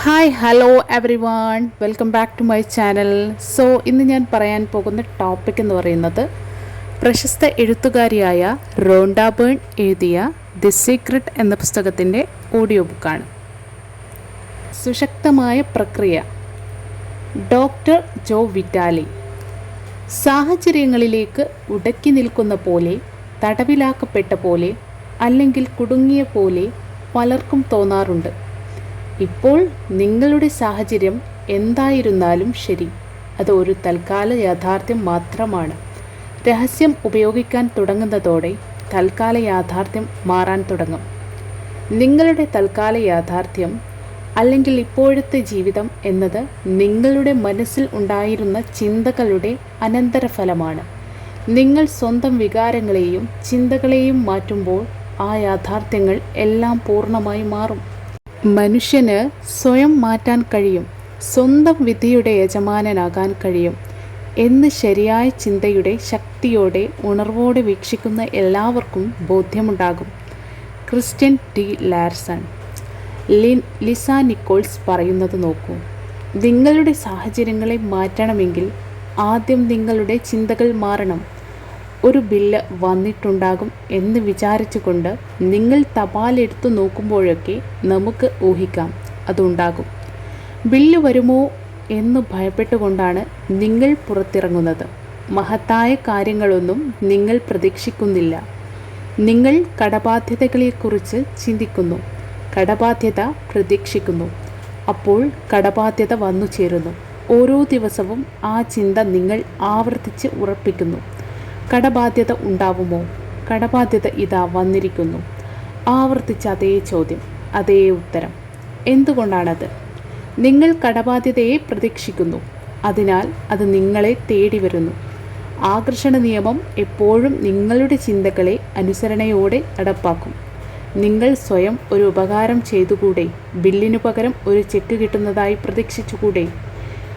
Hi hello everyone welcome back to my channel. ഇന്ന് ഞാൻ പറയാൻ പോകുന്ന ടോപ്പിക് എന്ന് പറയുന്നത് പ്രശസ്ത എഴുത്തുകാരിയായ റോണ്ട ബേൺ എഴുതിയ ദി സീക്രട്ട് എന്ന പുസ്തകത്തിൻ്റെ ഓഡിയോ ബുക്കാണ്. സുശക്തമായ പ്രക്രിയ. ഡോക്ടർ ജോ വിറ്റാലി. സാഹചര്യങ്ങളിലേക്ക് ഉടക്കി നിൽക്കുന്ന പോലെ, തടവിലാക്കപ്പെട്ട പോലെ, അല്ലെങ്കിൽ കുടുങ്ങിയ പോലെ പലർക്കും തോന്നാറുണ്ട്. ഇപ്പോൾ നിങ്ങളുടെ സാഹചര്യം എന്തായിരുന്നാലും ശരി, അത് ഒരു തൽക്കാല യാഥാർത്ഥ്യം മാത്രമാണ്. രഹസ്യം ഉപയോഗിക്കാൻ തുടങ്ങുന്നതോടെ തൽക്കാല യാഥാർത്ഥ്യം മാറാൻ തുടങ്ങും. നിങ്ങളുടെ തൽക്കാല യാഥാർത്ഥ്യം അല്ലെങ്കിൽ ഇപ്പോഴത്തെ ജീവിതം എന്നത് നിങ്ങളുടെ മനസ്സിൽ ഉണ്ടായിരുന്ന ചിന്തകളുടെ അനന്തരഫലമാണ്. നിങ്ങൾ സ്വന്തം വികാരങ്ങളെയും ചിന്തകളെയും മാറ്റുമ്പോൾ ആ യാഥാർത്ഥ്യങ്ങൾ എല്ലാം പൂർണ്ണമായി മാറും. മനുഷ്യന് സ്വയം മാറ്റാൻ കഴിയും, സ്വന്തം വിധിയുടെ യജമാനനാകാൻ കഴിയും എന്ന് ശരിയായ ചിന്തയുടെ ശക്തിയോടെ ഉണർവോടെ വീക്ഷിക്കുന്ന എല്ലാവർക്കും ബോധ്യമുണ്ടാകും. Christian T Larson. Lisa Nicholls പറയുന്നത് നോക്കൂ. നിങ്ങളുടെ സാഹചര്യങ്ങളെ മാറ്റണമെങ്കിൽ ആദ്യം നിങ്ങളുടെ ചിന്തകൾ മാറണം. ഒരു ബില്ല് വന്നിട്ടുണ്ടാകും എന്ന് വിചാരിച്ചുകൊണ്ട് നിങ്ങൾ തപാലെടുത്തു നോക്കുമ്പോഴൊക്കെ നമുക്ക് ഊഹിക്കാം അതുണ്ടാകും. ബില്ല് വരുമോ എന്ന് ഭയപ്പെട്ടുകൊണ്ടാണ് നിങ്ങൾ പുറത്തിറങ്ങുന്നത്. മഹത്തായ കാര്യങ്ങളൊന്നും നിങ്ങൾ പ്രതീക്ഷിക്കുന്നില്ല. നിങ്ങൾ കടബാധ്യതകളെക്കുറിച്ച് ചിന്തിക്കുന്നു, കടബാധ്യത പ്രതീക്ഷിക്കുന്നു. അപ്പോൾ കടബാധ്യത വന്നു ചേരുന്നു. ഓരോ ദിവസവും ആ ചിന്ത നിങ്ങൾ ആവർത്തിച്ച് ഉറപ്പിക്കുന്നു. കടബാധ്യത ഉണ്ടാവുമോ? കടബാധ്യത ഇതാ വന്നിരിക്കുന്നു. ആവർത്തിച്ച അതേ ചോദ്യം, അതേ ഉത്തരം. എന്തുകൊണ്ടാണത്? നിങ്ങൾ കടബാധ്യതയെ പ്രതീക്ഷിക്കുന്നു, അതിനാൽ അത് നിങ്ങളെ തേടി വരുന്നു. ആകർഷണ നിയമം എപ്പോഴും നിങ്ങളുടെ ചിന്തകളെ അനുസരണയോടെ നടപ്പാക്കും. നിങ്ങൾ സ്വയം ഒരു ഉപകാരം ചെയ്തുകൂടെ? ബില്ലിനു പകരം ഒരു ചെക്ക് കിട്ടുന്നതായി പ്രതീക്ഷിച്ചുകൂടെ?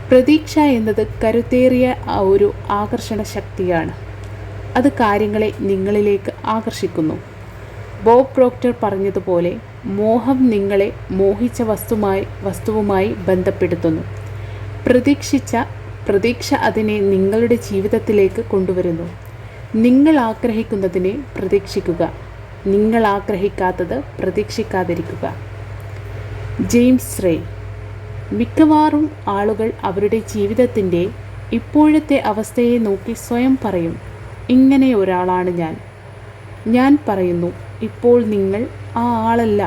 പ്രതീക്ഷ എന്നത് കരുത്തേറിയ ഒരു ആകർഷണ ശക്തിയാണ്. അത് കാര്യങ്ങളെ നിങ്ങളിലേക്ക് ആകർഷിക്കുന്നു. ബോബ് പ്രോക്ടർ പറഞ്ഞതുപോലെ, മോഹം നിങ്ങളെ മോഹിച്ച വസ്തുവുമായി ബന്ധപ്പെടുത്തുന്നു. പ്രതീക്ഷ അതിനെ നിങ്ങളുടെ ജീവിതത്തിലേക്ക് കൊണ്ടുവരുന്നു. നിങ്ങൾ ആഗ്രഹിക്കുന്നതിനെ പ്രതീക്ഷിക്കുക, നിങ്ങൾ ആഗ്രഹിക്കാത്തത് പ്രതീക്ഷിക്കാതിരിക്കുക. James ray. മിക്കവാറും ആളുകൾ അവരുടെ ജീവിതത്തിൻ്റെ ഇപ്പോഴത്തെ അവസ്ഥയെ നോക്കി സ്വയം പറയും, ഇങ്ങനെ ഒരാളാണ് ഞാൻ പറയുന്നു, ഇപ്പോൾ നിങ്ങൾ ആ ആളല്ല,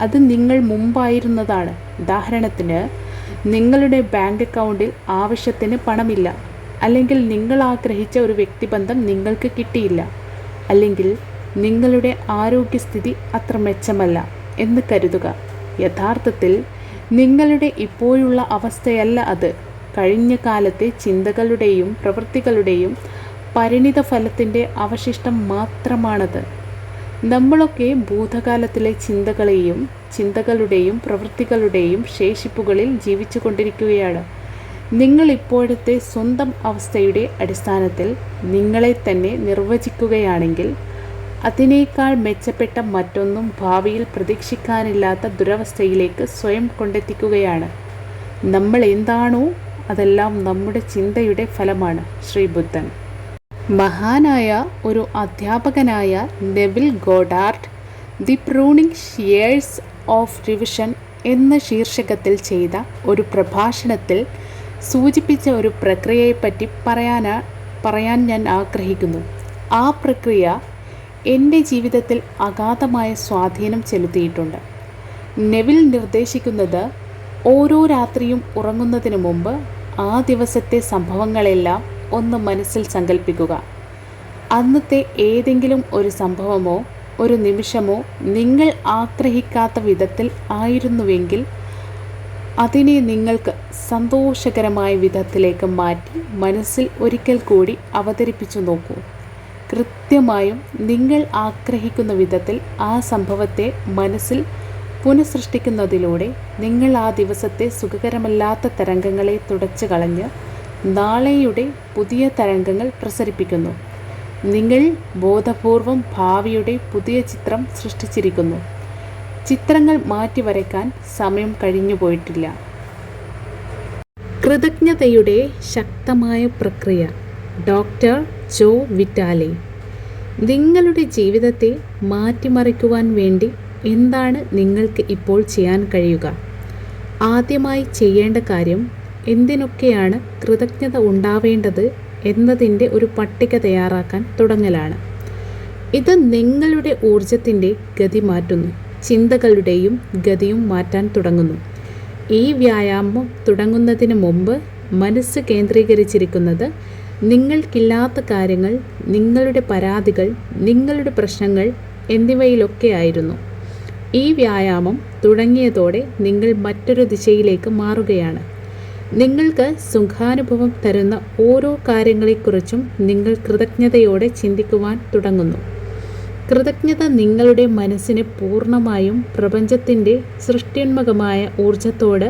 അത് നിങ്ങൾ മുമ്പായിരുന്നതാണ്. ഉദാഹരണത്തിന്, നിങ്ങളുടെ ബാങ്ക് അക്കൗണ്ടിൽ ആവശ്യത്തിന് പണമില്ല, അല്ലെങ്കിൽ നിങ്ങൾ ആഗ്രഹിച്ച ഒരു വ്യക്തിബന്ധം നിങ്ങൾക്ക് കിട്ടിയില്ല, അല്ലെങ്കിൽ നിങ്ങളുടെ ആരോഗ്യസ്ഥിതി അത്ര മെച്ചമല്ല എന്ന് കരുതുക. യഥാർത്ഥത്തിൽ നിങ്ങളുടെ ഇപ്പോഴുള്ള അവസ്ഥയല്ല അത്. കഴിഞ്ഞ കാലത്തെ ചിന്തകളുടെയും പ്രവൃത്തികളുടെയും പരിണിത ഫലത്തിൻ്റെ അവശിഷ്ടം മാത്രമാണത്. നമ്മളൊക്കെ ഭൂതകാലത്തിലെ ചിന്തകളുടെയും പ്രവൃത്തികളുടെയും ശേഷിപ്പുകളിൽ ജീവിച്ചു കൊണ്ടിരിക്കുകയാണ്. നിങ്ങൾ ഇപ്പോഴത്തെ സ്വന്തം അവസ്ഥയുടെ അടിസ്ഥാനത്തിൽ നിങ്ങളെ തന്നെ നിർവചിക്കുകയാണെങ്കിൽ, അതിനേക്കാൾ മെച്ചപ്പെട്ട മറ്റൊന്നും ഭാവിയിൽ പ്രതീക്ഷിക്കാനില്ലാത്ത ദുരവസ്ഥയിലേക്ക് സ്വയം കൊണ്ടെത്തിക്കുകയാണ്. നമ്മൾ എന്താണോ അതെല്ലാം നമ്മുടെ ചിന്തയുടെ ഫലമാണ്. ശ്രീ ബുദ്ധൻ. മഹാനായ ഒരു അധ്യാപകനായ Neville Goddard the pruning years of revision എന്ന ശീർഷകത്തിൽ ചെയ്ത ഒരു പ്രഭാഷണത്തിൽ സൂചിപ്പിച്ച ഒരു പ്രക്രിയയെപ്പറ്റി പറയാൻ ഞാൻ ആഗ്രഹിക്കുന്നു. ആ പ്രക്രിയ എൻ്റെ ജീവിതത്തിൽ അഗാധമായ സ്വാധീനം ചെലുത്തിയിട്ടുണ്ട്. നെവിൽ നിർദ്ദേശിക്കുന്നത്, ഓരോ രാത്രിയും ഉറങ്ങുന്നതിന് മുമ്പ് ആ ദിവസത്തെ സംഭവങ്ങളെല്ലാം ഒന്ന് മനസ്സിൽ സങ്കല്പിക്കുക. അന്നത്തെ ഏതെങ്കിലും ഒരു സംഭവമോ ഒരു നിമിഷമോ നിങ്ങൾ ആഗ്രഹിക്കാത്ത വിധത്തിൽ ആയിരുന്നുവെങ്കിൽ അതിനെ നിങ്ങൾക്ക് സന്തോഷകരമായ വിധത്തിലേക്ക് മാറ്റി മനസ്സിൽ ഒരിക്കൽ കൂടി അവതരിപ്പിച്ചു നോക്കൂ. കൃത്യമായും നിങ്ങൾ ആഗ്രഹിക്കുന്ന വിധത്തിൽ ആ സംഭവത്തെ മനസ്സിൽ പുനഃസൃഷ്ടിക്കുന്നതിലൂടെ നിങ്ങൾ ആ ദിവസത്തെ സുഖകരമല്ലാത്ത തരംഗങ്ങളെ തുടച്ചു കളഞ്ഞ് നാളെയുടെ പുതിയ തരംഗങ്ങൾ പ്രസരിപ്പിക്കുന്നു. നിങ്ങൾ ബോധപൂർവം ഭാവിയുടെ പുതിയ ചിത്രം സൃഷ്ടിച്ചിരിക്കുന്നു. ചിത്രങ്ങൾ മാറ്റി വരയ്ക്കാൻ സമയം കഴിഞ്ഞു പോയിട്ടില്ല. കൃതജ്ഞതയുടെ ശക്തമായ പ്രക്രിയ. ഡോക്ടർ ജോ വിറ്റാലി. നിങ്ങളുടെ ജീവിതത്തെ മാറ്റിമറിക്കുവാൻ വേണ്ടി എന്താണ് നിങ്ങൾക്ക് ഇപ്പോൾ ചെയ്യാൻ കഴിയുക? ആദ്യമായി ചെയ്യേണ്ട കാര്യം എന്തിനൊക്കെയാണ് കൃതജ്ഞത ഉണ്ടാവേണ്ടത് എന്നതിൻ്റെ ഒരു പട്ടിക തയ്യാറാക്കാൻ തുടങ്ങലാണ്. ഇത് നിങ്ങളുടെ ഊർജത്തിൻ്റെ ഗതി മാറ്റുന്നു, ചിന്തകളുടെയും ഗതിയും മാറ്റാൻ തുടങ്ങുന്നു. ഈ വ്യായാമം തുടങ്ങുന്നതിന് മുമ്പ് മനസ്സ് കേന്ദ്രീകരിച്ചിരിക്കുന്നത് നിങ്ങൾക്കില്ലാത്ത കാര്യങ്ങൾ, നിങ്ങളുടെ പരാതികൾ, നിങ്ങളുടെ പ്രശ്നങ്ങൾ എന്നിവയിലൊക്കെ ആയിരുന്നു. ഈ വ്യായാമം തുടങ്ങിയതോടെ നിങ്ങൾ മറ്റൊരു ദിശയിലേക്ക് മാറുകയാണ്. നിങ്ങൾക്ക് സുഖാനുഭവം തരുന്ന ഓരോ കാര്യങ്ങളെക്കുറിച്ചും നിങ്ങൾ കൃതജ്ഞതയോടെ ചിന്തിക്കുവാൻ തുടങ്ങുന്നു. കൃതജ്ഞത നിങ്ങളുടെ മനസ്സിനെ പൂർണ്ണമായും പ്രപഞ്ചത്തിൻ്റെ സൃഷ്ട്യോന്മുഖമായ ഊർജത്തോട്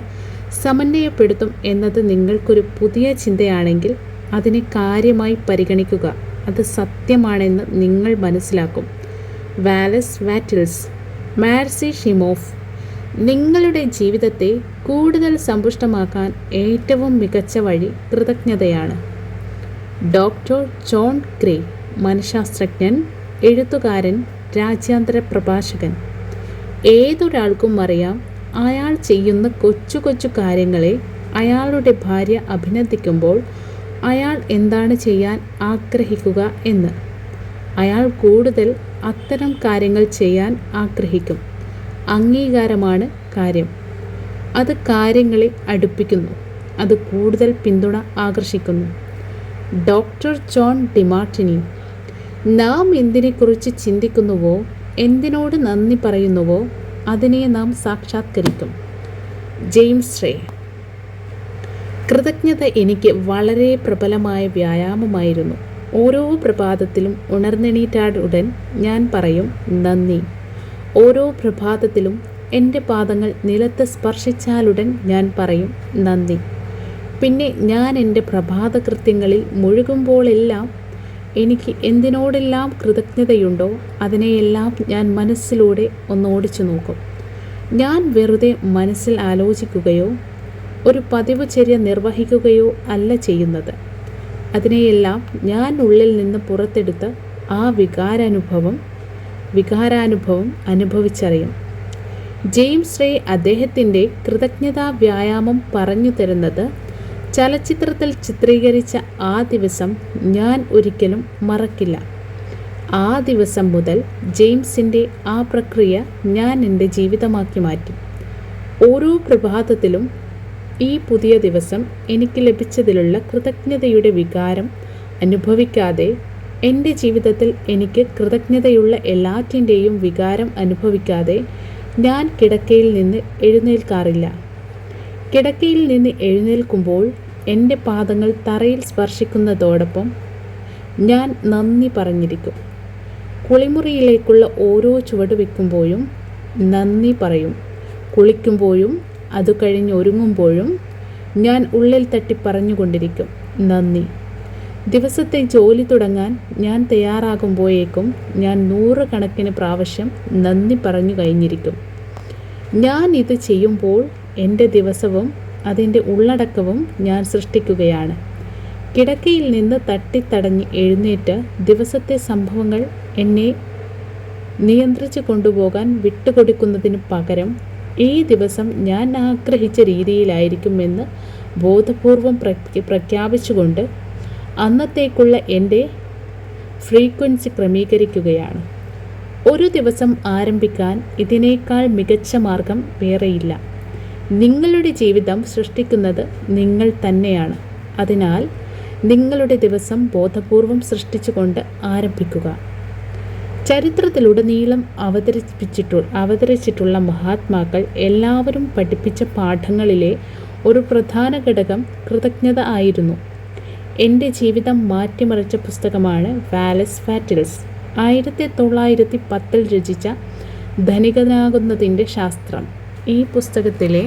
സമന്വയപ്പെടുത്തും എന്നത് നിങ്ങൾക്കൊരു പുതിയ ചിന്തയാണെങ്കിൽ അതിനെ കാര്യമായി പരിഗണിക്കുക. അത് സത്യമാണെന്ന് നിങ്ങൾ മനസ്സിലാക്കും. Wallace Wattles. Marci Shimoff. നിങ്ങളുടെ ജീവിതത്തെ കൂടുതൽ സമ്പുഷ്ടമാക്കാൻ ഏറ്റവും മികച്ച വഴി കൃതജ്ഞതയാണ്. Doctor John Gray. മനഃശാസ്ത്രജ്ഞൻ, എഴുത്തുകാരൻ, രാജ്യാന്തര പ്രഭാഷകൻ. ഏതൊരാൾക്കും അറിയാം, അയാൾ ചെയ്യുന്ന കൊച്ചു കൊച്ചു കാര്യങ്ങളെ അയാളുടെ ഭാര്യ അഭിനന്ദിക്കുമ്പോൾ അയാൾ എന്താണ് ചെയ്യാൻ ആഗ്രഹിക്കുക എന്ന്. അയാൾ കൂടുതൽ അത്തരം കാര്യങ്ങൾ ചെയ്യാൻ ആഗ്രഹിക്കും. അംഗീകാരമാണ് കാര്യം. അത് കാര്യങ്ങളെ അടുപ്പിക്കുന്നു. അത് കൂടുതൽ പിന്തുണ ആകർഷിക്കുന്നു. Doctor John Demartini. നാം എന്തിനെക്കുറിച്ച് ചിന്തിക്കുന്നുവോ, എന്തിനോട് നന്ദി പറയുന്നുവോ അതിനെ നാം സാക്ഷാത്കരിക്കും. James ray. കൃതജ്ഞത എനിക്ക് വളരെ പ്രബലമായ വ്യായാമമായിരുന്നു. ഓരോ പ്രഭാതത്തിലും ഉണർന്നെണീറ്റാടുടൻ ഞാൻ പറയും നന്ദി. ഓരോ പ്രഭാതത്തിലും എൻ്റെ പാദങ്ങൾ നിലത്ത് സ്പർശിച്ചാലുടൻ ഞാൻ പറയും നന്ദി. പിന്നെ ഞാൻ എൻ്റെ പ്രഭാതകൃത്യങ്ങളിൽ മുഴുകുമ്പോഴെല്ലാം എനിക്ക് എന്തിനോടെല്ലാം കൃതജ്ഞതയുണ്ടോ അതിനെയെല്ലാം ഞാൻ മനസ്സിലൂടെ ഓടിച്ചു നോക്കും. ഞാൻ വെറുതെ മനസ്സിൽ ആലോചിക്കുകയോ ഒരു പതിവ് ചര്യ നിർവഹിക്കുകയോ അല്ല ചെയ്യുന്നത്. അതിനെയെല്ലാം ഞാൻ ഉള്ളിൽ നിന്ന് പുറത്തെടുത്ത് ആ വികാരാനുഭവം അനുഭവിച്ചറിയും. ജെയിംസ് റേ അദ്ദേഹത്തിൻ്റെ കൃതജ്ഞതാ വ്യായാമം പറഞ്ഞു തരുന്നത് ചലച്ചിത്രത്തിൽ ചിത്രീകരിച്ച ആ ദിവസം ഞാൻ ഒരിക്കലും മറക്കില്ല. ആ ദിവസം മുതൽ ജെയിംസിൻ്റെ ആ പ്രക്രിയ ഞാൻ എൻ്റെ ജീവിതമാക്കി മാറ്റി. ഓരോ പ്രഭാതത്തിലും ഈ പുതിയ ദിവസം എനിക്ക് ലഭിച്ചതിലുള്ള കൃതജ്ഞതയുടെ വികാരം അനുഭവിക്കാതെ എൻ്റെ ജീവിതത്തിൽ എനിക്ക് കൃതജ്ഞതയുള്ള എല്ലാറ്റിൻ്റെയും വികാരം അനുഭവിക്കാതെ ഞാൻ കിടക്കയിൽ നിന്ന് എഴുന്നേൽക്കാറില്ല. കിടക്കയിൽ നിന്ന് എഴുന്നേൽക്കുമ്പോൾ എൻ്റെ പാദങ്ങൾ തറയിൽ സ്പർശിക്കുന്നതോടൊപ്പം ഞാൻ നന്ദി പറഞ്ഞിരിക്കും. കുളിമുറിയിലേക്കുള്ള ഓരോ ചുവട് വയ്ക്കുമ്പോഴും നന്ദി പറയും. കുളിക്കുമ്പോഴും അത് കഴിഞ്ഞ് ഒരുങ്ങുമ്പോഴും ഞാൻ ഉള്ളിൽ തട്ടി പറഞ്ഞുകൊണ്ടിരിക്കും നന്ദി. ദിവസത്തെ ജോലി തുടങ്ങാൻ ഞാൻ തയ്യാറാകുമ്പോഴേക്കും ഞാൻ 100 കണക്കിന് പ്രാവശ്യം നന്ദി പറഞ്ഞു കഴിഞ്ഞിരിക്കും. ഞാൻ ഇത് ചെയ്യുമ്പോൾ എൻ്റെ ദിവസവും അതിൻ്റെ ഉള്ളടക്കവും ഞാൻ സൃഷ്ടിക്കുകയാണ്. കിടക്കയിൽ നിന്ന് തട്ടിത്തടഞ്ഞ് എഴുന്നേറ്റ് ദിവസത്തെ സംഭവങ്ങൾ എന്നെ നിയന്ത്രിച്ചു കൊണ്ടുപോകാൻ വിട്ടുകൊടുക്കുന്നതിന് പകരം ഈ ദിവസം ഞാൻ ആഗ്രഹിച്ച രീതിയിലായിരിക്കുമെന്ന് ബോധപൂർവം പ്രഖ്യാപിച്ചുകൊണ്ട് അന്നത്തേക്കുള്ള എൻ്റെ ഫ്രീക്വൻസി ക്രമീകരിക്കുകയാണ്. ഒരു ദിവസം ആരംഭിക്കാൻ ഇതിനേക്കാൾ മികച്ച മാർഗം വേറെയില്ല. നിങ്ങളുടെ ജീവിതം സൃഷ്ടിക്കുന്നത് നിങ്ങൾ തന്നെയാണ്. അതിനാൽ നിങ്ങളുടെ ദിവസം ബോധപൂർവം സൃഷ്ടിച്ചുകൊണ്ട് ആരംഭിക്കുക. ചരിത്രത്തിലുടനീളം അവതരിച്ചിട്ടുള്ള മഹാത്മാക്കൾ എല്ലാവരും പഠിപ്പിച്ച പാഠങ്ങളിലെ ഒരു പ്രധാന ഘടകം കൃതജ്ഞത ആയിരുന്നു. എൻ്റെ ജീവിതം മാറ്റിമറിച്ച പുസ്തകമാണ് വാലസ് വാറ്റിൽസ് 1910 രചിച്ച ധനികനാകുന്നതിൻ്റെ ശാസ്ത്രം. ഈ പുസ്തകത്തിലെ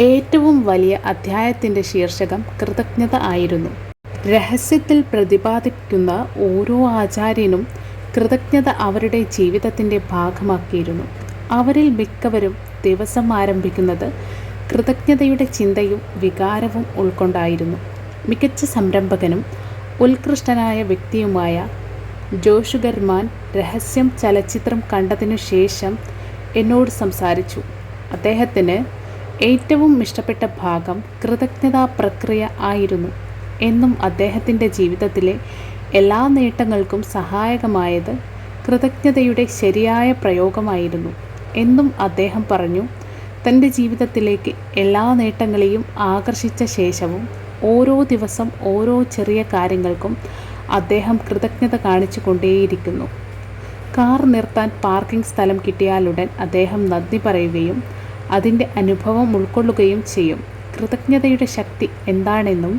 ഏറ്റവും വലിയ അധ്യായത്തിൻ്റെ ശീർഷകം കൃതജ്ഞത ആയിരുന്നു. രഹസ്യത്തിൽ പ്രതിപാദിക്കുന്ന ഓരോ ആചാര്യനും കൃതജ്ഞത അവരുടെ ജീവിതത്തിൻ്റെ ഭാഗമാക്കിയിരുന്നു. അവരിൽ മിക്കവരും ദിവസം ആരംഭിക്കുന്നത് കൃതജ്ഞതയുടെ ചിന്തയും വികാരവും ഉൾക്കൊണ്ടായിരുന്നു. മികച്ച സംരംഭകനും ഉത്കൃഷ്ടനായ വ്യക്തിയുമായ ജോഷു ഗർമാൻ രഹസ്യം ചലച്ചിത്രം കണ്ടതിനു ശേഷം എന്നോട് സംസാരിച്ചു. അദ്ദേഹത്തിന് ഏറ്റവും ഇഷ്ടപ്പെട്ട ഭാഗം കൃതജ്ഞതാ പ്രക്രിയ ആയിരുന്നു എന്നും അദ്ദേഹത്തിൻ്റെ ജീവിതത്തിലെ എല്ലാ നേട്ടങ്ങൾക്കും സഹായകമായത് കൃതജ്ഞതയുടെ ശരിയായ പ്രയോഗമായിരുന്നു എന്നും അദ്ദേഹം പറഞ്ഞു. തൻ്റെ ജീവിതത്തിലേക്ക് എല്ലാ നേട്ടങ്ങളെയും ആകർഷിച്ച ശേഷവും ഓരോ ദിവസം ഓരോ ചെറിയ കാര്യങ്ങൾക്കും അദ്ദേഹം കൃതജ്ഞത കാണിച്ചു കൊണ്ടേയിരിക്കുന്നു. കാർ നിർത്താൻ പാർക്കിംഗ് സ്ഥലം കിട്ടിയാലുടൻ അദ്ദേഹം നന്ദി പറയുകയും അതിൻ്റെ അനുഭവം ഉൾക്കൊള്ളുകയും ചെയ്യും. കൃതജ്ഞതയുടെ ശക്തി എന്താണെന്നും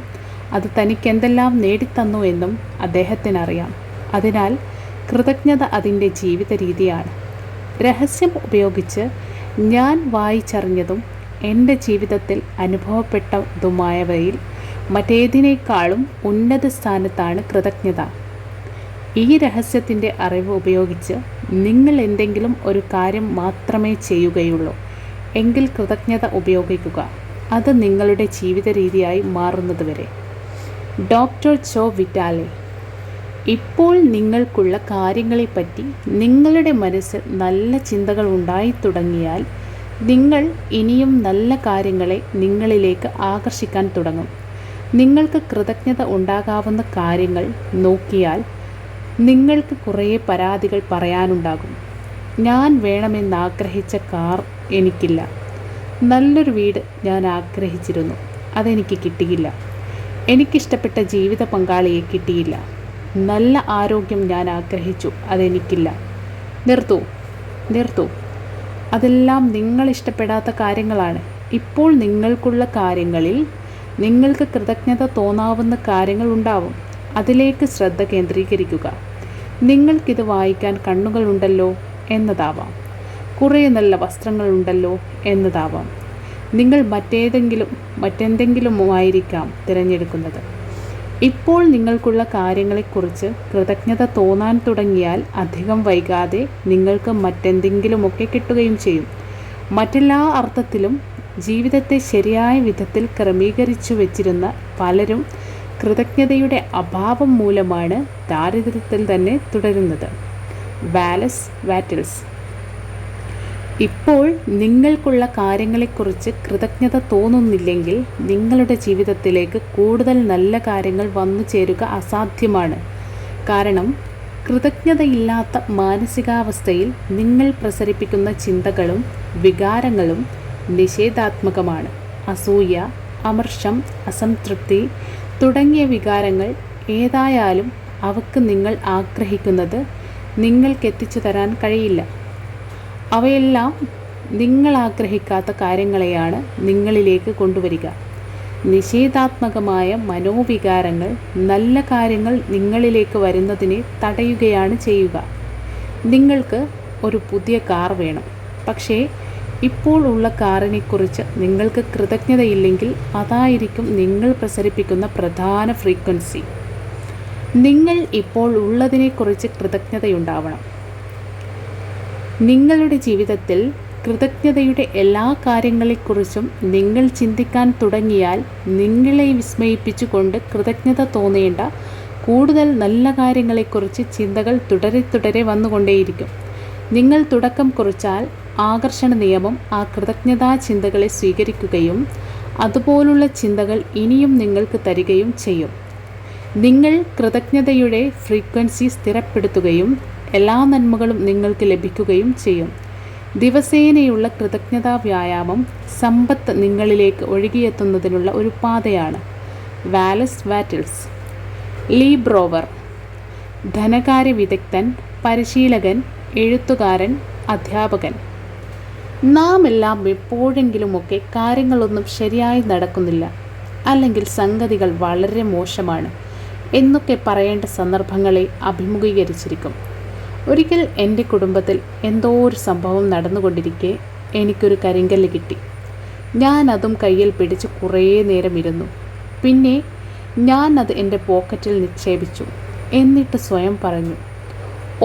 അത് തനിക്ക് എന്തെല്ലാം നേടിത്തന്നു എന്നും അദ്ദേഹത്തിനറിയാം. അതിനാൽ കൃതജ്ഞത അതിൻ്റെ ജീവിത രീതിയാണ്. രഹസ്യം ഉപയോഗിച്ച് ഞാൻ വായിച്ചറിഞ്ഞതും എൻ്റെ ജീവിതത്തിൽ അനുഭവപ്പെട്ടതുമായവയിൽ മറ്റേതിനേക്കാളും ഉന്നത സ്ഥാനത്താണ് കൃതജ്ഞത. ഈ രഹസ്യത്തിൻ്റെ അറിവ് ഉപയോഗിച്ച് നിങ്ങൾ എന്തെങ്കിലും ഒരു കാര്യം മാത്രമേ ചെയ്യുകയുള്ളൂ എങ്കിൽ കൃതജ്ഞത ഉപയോഗിക്കുക, അത് നിങ്ങളുടെ ജീവിത രീതിയായി മാറുന്നതുവരെ. ഡോക്ടർ ജോ വിറ്റാലെ. ഇപ്പോൾ നിങ്ങൾക്കുള്ള കാര്യങ്ങളെപ്പറ്റി നിങ്ങളുടെ മനസ്സിൽ നല്ല ചിന്തകൾ ഉണ്ടായി തുടങ്ങിയാൽ നിങ്ങൾ ഇനിയും നല്ല കാര്യങ്ങളെ നിങ്ങളിലേക്ക് ആകർഷിക്കാൻ തുടങ്ങും. നിങ്ങൾക്ക് കൃതജ്ഞത ഉണ്ടാകാവുന്ന കാര്യങ്ങൾ നോക്കിയാൽ നിങ്ങൾക്ക് കുറേ പരാതികൾ പറയാനുണ്ടാകും. ഞാൻ വേണമെന്നാഗ്രഹിച്ച കാർ എനിക്കില്ല. നല്ലൊരു വീട് ഞാൻ ആഗ്രഹിച്ചിരുന്നു, അതെനിക്ക് കിട്ടിയില്ല. എനിക്കിഷ്ടപ്പെട്ട ജീവിത പങ്കാളിയെ കിട്ടിയില്ല. നല്ല ആരോഗ്യം ഞാൻ ആഗ്രഹിച്ചു, അതെനിക്കില്ല. നിർത്തൂ. അതെല്ലാം നിങ്ങളിഷ്ടപ്പെടാത്ത കാര്യങ്ങളാണ്. ഇപ്പോൾ നിങ്ങൾക്കുള്ള കാര്യങ്ങളിൽ നിങ്ങൾക്ക് കൃതജ്ഞത തോന്നാവുന്ന കാര്യങ്ങൾ ഉണ്ടാവും. അതിലേക്ക് ശ്രദ്ധ കേന്ദ്രീകരിക്കുക. നിങ്ങൾക്കിത് വായിക്കാൻ കണ്ണുകളുണ്ടല്ലോ എന്നതാവാം. കുറേ നല്ല വസ്ത്രങ്ങളുണ്ടല്ലോ എന്നതാവാം. നിങ്ങൾ മറ്റെന്തെങ്കിലുമായിരിക്കാം തിരഞ്ഞെടുക്കുന്നത്. ഇപ്പോൾ നിങ്ങൾക്കുള്ള കാര്യങ്ങളെക്കുറിച്ച് കൃതജ്ഞത തോന്നാൻ തുടങ്ങിയാൽ അധികം വൈകാതെ നിങ്ങൾക്ക് മറ്റെന്തെങ്കിലുമൊക്കെ കിട്ടുകയും ചെയ്യും. മറ്റെല്ലാ അർത്ഥത്തിലും ജീവിതത്തെ ശരിയായ വിധത്തിൽ ക്രമീകരിച്ചു വച്ചിരുന്ന പലരും കൃതജ്ഞതയുടെ അഭാവം മൂലമാണ് ദാരിദ്ര്യത്തിൽ തന്നെ തുടരുന്നത്. വാലസ് വാറ്റിൽസ്. ഇപ്പോൾ നിങ്ങൾക്കുള്ള കാര്യങ്ങളെക്കുറിച്ച് കൃതജ്ഞത തോന്നുന്നില്ലെങ്കിൽ നിങ്ങളുടെ ജീവിതത്തിലേക്ക് കൂടുതൽ നല്ല കാര്യങ്ങൾ വന്നു ചേരുക അസാധ്യമാണ്. കാരണം കൃതജ്ഞതയില്ലാത്ത മാനസികാവസ്ഥയിൽ നിങ്ങൾ പ്രസരിപ്പിക്കുന്ന ചിന്തകളും വികാരങ്ങളും നിഷേധാത്മകമാണ്. അസൂയ, അമർഷം, അസംതൃപ്തി തുടങ്ങിയ വികാരങ്ങൾ ഏതായാലും അവക്ക് നിങ്ങൾ ആഗ്രഹിക്കുന്നത് നിങ്ങൾക്കെത്തിച്ചു തരാൻ കഴിയില്ല. അവയെല്ലാം നിങ്ങൾ ആഗ്രഹിക്കാത്ത കാര്യങ്ങളെയാണ് നിങ്ങളിലേക്ക് കൊണ്ടുവരിക. നിഷേധാത്മകമായ മനോവികാരങ്ങൾ നല്ല കാര്യങ്ങൾ നിങ്ങളിലേക്ക് വരുന്നതിനെ തടയുകയാണ് ചെയ്യുക. നിങ്ങൾക്ക് ഒരു പുതിയ കാർ വേണം, പക്ഷേ ഇപ്പോൾ ഉള്ള കാറിനെക്കുറിച്ച് നിങ്ങൾക്ക് കൃതജ്ഞതയില്ലെങ്കിൽ അതായിരിക്കും നിങ്ങൾ പ്രസരിപ്പിക്കുന്ന പ്രധാന ഫ്രീക്വൻസി. നിങ്ങൾ ഇപ്പോൾ ഉള്ളതിനെക്കുറിച്ച് കൃതജ്ഞതയുണ്ടാവണം. നിങ്ങളുടെ ജീവിതത്തിൽ കൃതജ്ഞതയുടെ എല്ലാ കാര്യങ്ങളെക്കുറിച്ചും നിങ്ങൾ ചിന്തിക്കാൻ തുടങ്ങിയാൽ നിങ്ങളെ വിസ്മയിപ്പിച്ചുകൊണ്ട് കൃതജ്ഞത തോന്നേണ്ട കൂടുതൽ നല്ല കാര്യങ്ങളെക്കുറിച്ച് ചിന്തകൾ തുടരെ വന്നുകൊണ്ടേയിരിക്കും. നിങ്ങൾ തുടക്കം കുറിച്ചാൽ ആകർഷണ നിയമം ആ കൃതജ്ഞതാ ചിന്തകളെ സ്വീകരിക്കുകയും അതുപോലുള്ള ചിന്തകൾ ഇനിയും നിങ്ങൾക്ക് തരികയും ചെയ്യും. നിങ്ങൾ കൃതജ്ഞതയുടെ ഫ്രീക്വൻസി സ്ഥിരപ്പെടുത്തുകയും എല്ലാ നന്മകളും നിങ്ങൾക്ക് ലഭിക്കുകയും ചെയ്യും. ദിവസേനയുള്ള കൃതജ്ഞതാ വ്യായാമം സമ്പത്ത് നിങ്ങളിലേക്ക് ഒഴുകിയെത്തുന്നതിനുള്ള ഒരു പാതയാണ്. Wallace Wattles. Lee Brower. ധനകാര്യ വിദഗ്ധൻ, പരിശീലകൻ, എഴുത്തുകാരൻ, അധ്യാപകൻ. നാം എല്ലാം എപ്പോഴെങ്കിലുമൊക്കെ കാര്യങ്ങളൊന്നും ശരിയായി നടക്കുന്നില്ല, അല്ലെങ്കിൽ സംഗതികൾ വളരെ മോശമാണ് എന്നൊക്കെ പറയേണ്ട സന്ദർഭങ്ങളെ അഭിമുഖീകരിച്ചിരിക്കും. ഒരിക്കൽ എൻ്റെ കുടുംബത്തിൽ എന്തോ ഒരു സംഭവം നടന്നുകൊണ്ടിരിക്കെ എനിക്കൊരു കരിങ്കല്ല് കിട്ടി. ഞാൻ അതും കയ്യിൽ പിടിച്ച് കുറേ നേരം ഇരുന്നു. പിന്നെ ഞാൻ അത് എൻ്റെ പോക്കറ്റിൽ നിക്ഷേപിച്ചു. എന്നിട്ട് സ്വയം പറഞ്ഞു,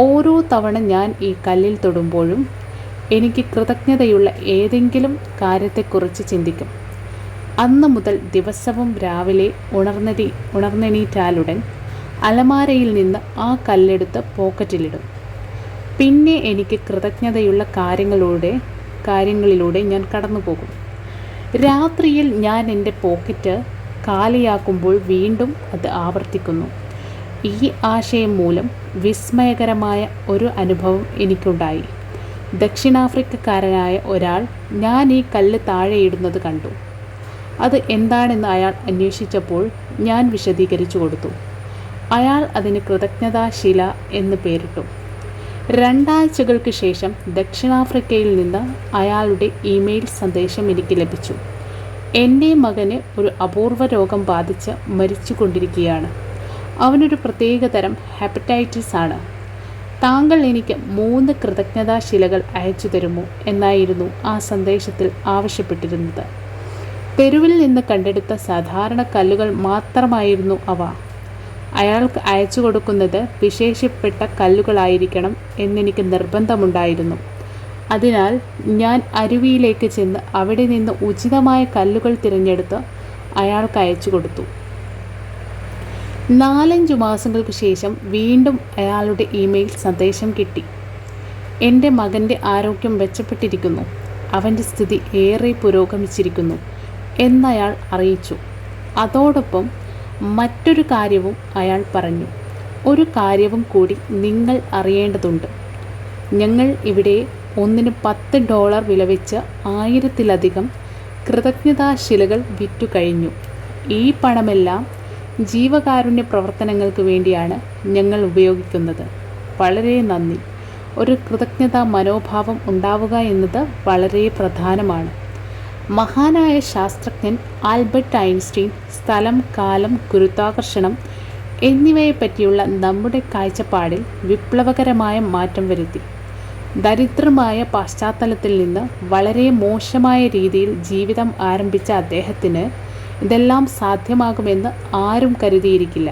ഓരോ തവണ ഞാൻ ഈ കല്ലിൽ തൊടുമ്പോഴും എനിക്ക് കൃതജ്ഞതയുള്ള ഏതെങ്കിലും കാര്യത്തെക്കുറിച്ച് ചിന്തിക്കും. അന്ന് മുതൽ ദിവസവും രാവിലെ ഉണർന്നെണീറ്റാലുടൻ അലമാരയിൽ നിന്ന് ആ കല്ലെടുത്ത് പോക്കറ്റിലിടും. പിന്നെ എനിക്ക് കൃതജ്ഞതയുള്ള കാര്യങ്ങളിലൂടെ ഞാൻ കടന്നു പോകും. രാത്രിയിൽ ഞാൻ എൻ്റെ പോക്കറ്റ് കാലിയാക്കുമ്പോൾ വീണ്ടും അത് ആവർത്തിക്കുന്നു. ഈ ആശയം മൂലം വിസ്മയകരമായ ഒരു അനുഭവം എനിക്കുണ്ടായി. ദക്ഷിണാഫ്രിക്കക്കാരനായ ഒരാൾ ഞാൻ ഈ കല്ല് താഴെയിടുന്നത് കണ്ടു. അത് എന്താണെന്ന് അയാൾ അന്വേഷിച്ചപ്പോൾ ഞാൻ വിശദീകരിച്ചു കൊടുത്തു. അയാൾ അതിന് കൃതജ്ഞതാശില എന്ന് പേരിട്ടു. 2 ആഴ്ചകൾക്ക് ശേഷം ദക്ഷിണാഫ്രിക്കയിൽ നിന്ന് അയാളുടെ ഇമെയിൽ സന്ദേശം എനിക്ക് ലഭിച്ചു. എൻ്റെ മകന് ഒരു അപൂർവ രോഗം ബാധിച്ച് മരിച്ചുകൊണ്ടിരിക്കുകയാണ്. അവനൊരു പ്രത്യേകതരം ഹെപ്പറ്റൈറ്റിസ് ആണ്. താങ്കൾ എനിക്ക് 3 കൃതജ്ഞതാശിലകൾ അയച്ചു തരുമോ എന്നായിരുന്നു ആ സന്ദേശത്തിൽ ആവശ്യപ്പെട്ടിരുന്നത്. തെരുവിൽ നിന്ന് കണ്ടെടുത്ത സാധാരണ കല്ലുകൾ മാത്രമായിരുന്നു അവ. അയാൾക്ക് അയച്ചു കൊടുക്കുന്നത് വിശേഷപ്പെട്ട കല്ലുകളായിരിക്കണം എന്നെനിക്ക് നിർബന്ധമുണ്ടായിരുന്നു. അതിനാൽ ഞാൻ അരുവിയിലേക്ക് ചെന്ന് അവിടെ നിന്ന് ഉചിതമായ കല്ലുകൾ തിരഞ്ഞെടുത്ത് അയാൾക്ക് അയച്ചു കൊടുത്തു. 4-5 മാസങ്ങൾക്ക് ശേഷം വീണ്ടും അയാളുടെ ഇമെയിൽ സന്ദേശം കിട്ടി. എൻ്റെ മകൻ്റെ ആരോഗ്യം മെച്ചപ്പെട്ടിരിക്കുന്നു, അവൻ്റെ സ്ഥിതി ഏറെ പുരോഗമിച്ചിരിക്കുന്നു എന്നയാൾ അറിയിച്ചു. അതോടൊപ്പം മറ്റൊരു കാര്യവും അയാൾ പറഞ്ഞു. ഒരു കാര്യവും കൂടി നിങ്ങൾ അറിയേണ്ടതുണ്ട്. ഞങ്ങൾ ഇവിടെ ഒന്നിന് $10 വില വെച്ച് 1000-ലധികം കൃതജ്ഞതാശിലകൾ വിറ്റു കഴിഞ്ഞു. ഈ പണമെല്ലാം ജീവകാരുണ്യ പ്രവർത്തനങ്ങൾക്ക് വേണ്ടിയാണ് ഞങ്ങൾ ഉപയോഗിക്കുന്നത്. വളരെ നന്ദി. ഒരു കൃതജ്ഞതാ മനോഭാവം ഉണ്ടാവുക എന്നത് വളരെ പ്രധാനമാണ്. മഹാനായ ശാസ്ത്രജ്ഞൻ ആൽബർട്ട് ഐൻസ്റ്റീൻ സ്ഥലം, കാലം, ഗുരുത്വാകർഷണം എന്നിവയെപ്പറ്റിയുള്ള നമ്മുടെ കാഴ്ചപ്പാടിൽ വിപ്ലവകരമായ മാറ്റം വരുത്തി. ദരിദ്രമായ പശ്ചാത്തലത്തിൽ നിന്ന് വളരെ മോശമായ രീതിയിൽ ജീവിതം ആരംഭിച്ച അദ്ദേഹത്തിന് ഇതെല്ലാം സാധ്യമാകുമെന്ന് ആരും കരുതിയിരിക്കില്ല.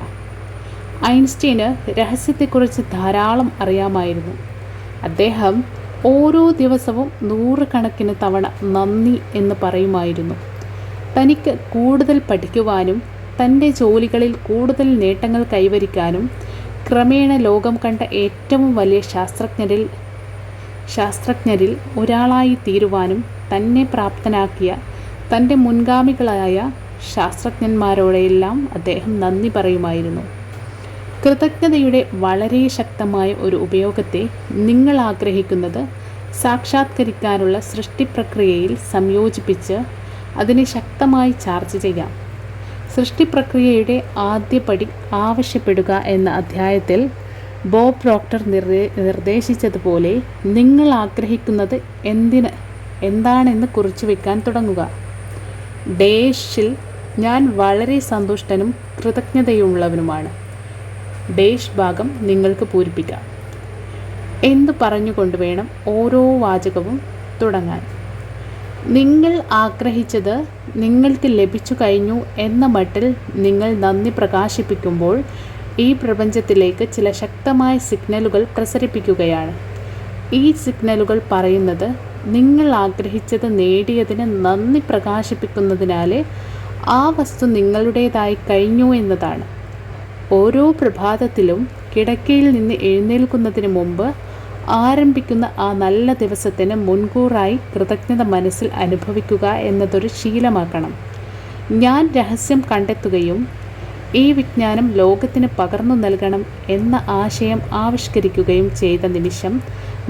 ഐൻസ്റ്റീന് രഹസ്യത്തെക്കുറിച്ച് ധാരാളം അറിയാമായിരുന്നു. അദ്ദേഹം ഓരോ ദിവസവും 100 കണക്കിന് തവണ നന്ദി എന്ന് പറയുമായിരുന്നു. തനിക്ക് കൂടുതൽ പഠിക്കുവാനും തൻ്റെ ജോലികളിൽ കൂടുതൽ നേട്ടങ്ങൾ കൈവരിക്കാനും ക്രമേണ ലോകം കണ്ട ഏറ്റവും വലിയ ശാസ്ത്രജ്ഞരിൽ ഒരാളായി തീരുവാനും തന്നെ പ്രാപ്തനാക്കിയ തൻ്റെ മുൻഗാമികളായ ശാസ്ത്രജ്ഞന്മാരോടെല്ലാം അദ്ദേഹം നന്ദി പറയുമായിരുന്നു. കൃതജ്ഞതയുടെ വളരെ ശക്തമായ ഒരു ഉപയോഗത്തെ നിങ്ങൾ ആഗ്രഹിക്കുന്നത് സാക്ഷാത്കരിക്കാനുള്ള സൃഷ്ടിപ്രക്രിയയിൽ സംയോജിപ്പിച്ച് അതിനെ ശക്തമായി ചാർജ് ചെയ്യാം. സൃഷ്ടിപ്രക്രിയയുടെ ആദ്യപടി ആവശ്യപ്പെടുക എന്ന അധ്യായത്തിൽ ബോബ് പ്രോക്ടർ നിർദ്ദേശിച്ചതുപോലെ നിങ്ങൾ ആഗ്രഹിക്കുന്നത് എന്താണെന്ന് കുറിച്ചു വയ്ക്കാൻ തുടങ്ങുക. ഡേഷിൽ ഞാൻ വളരെ സന്തുഷ്ടനും കൃതജ്ഞതയുള്ളവനുമാണ്. ഡേഷ് ഭാഗം നിങ്ങൾക്ക് പൂരിപ്പിക്കാം എന്ന് പറഞ്ഞുകൊണ്ട് വേണം ഓരോ വാചകവും തുടങ്ങാൻ. നിങ്ങൾ ആഗ്രഹിച്ചത് നിങ്ങൾക്ക് ലഭിച്ചു കഴിഞ്ഞു എന്ന മട്ടിൽ നിങ്ങൾ നന്ദി പ്രകാശിപ്പിക്കുമ്പോൾ ഈ പ്രപഞ്ചത്തിലേക്ക് ചില ശക്തമായ സിഗ്നലുകൾ പ്രസരിപ്പിക്കുകയാണ്. ഈ സിഗ്നലുകൾ പറയുന്നത് നിങ്ങൾ ആഗ്രഹിച്ചത് നേടിയതിന് നന്ദി പ്രകാശിപ്പിക്കുന്നതിനാലേ ആ വസ്തു നിങ്ങളുടേതായി കഴിഞ്ഞു എന്നതാണ്. ഓരോ പ്രഭാതത്തിലും കിടക്കയിൽ നിന്ന് എഴുന്നേൽക്കുന്നതിന് മുമ്പ് ആരംഭിക്കുന്ന ആ നല്ല ദിവസത്തിന് മുൻകൂറായി കൃതജ്ഞത മനസ്സിൽ അനുഭവിക്കുക എന്നതൊരു ശീലമാക്കണം. ഞാൻ രഹസ്യം കണ്ടെത്തുകയും ഈ വിജ്ഞാനം ലോകത്തിന് പകർന്നു നൽകണം എന്ന ആശയം ആവിഷ്കരിക്കുകയും ചെയ്ത നിമിഷം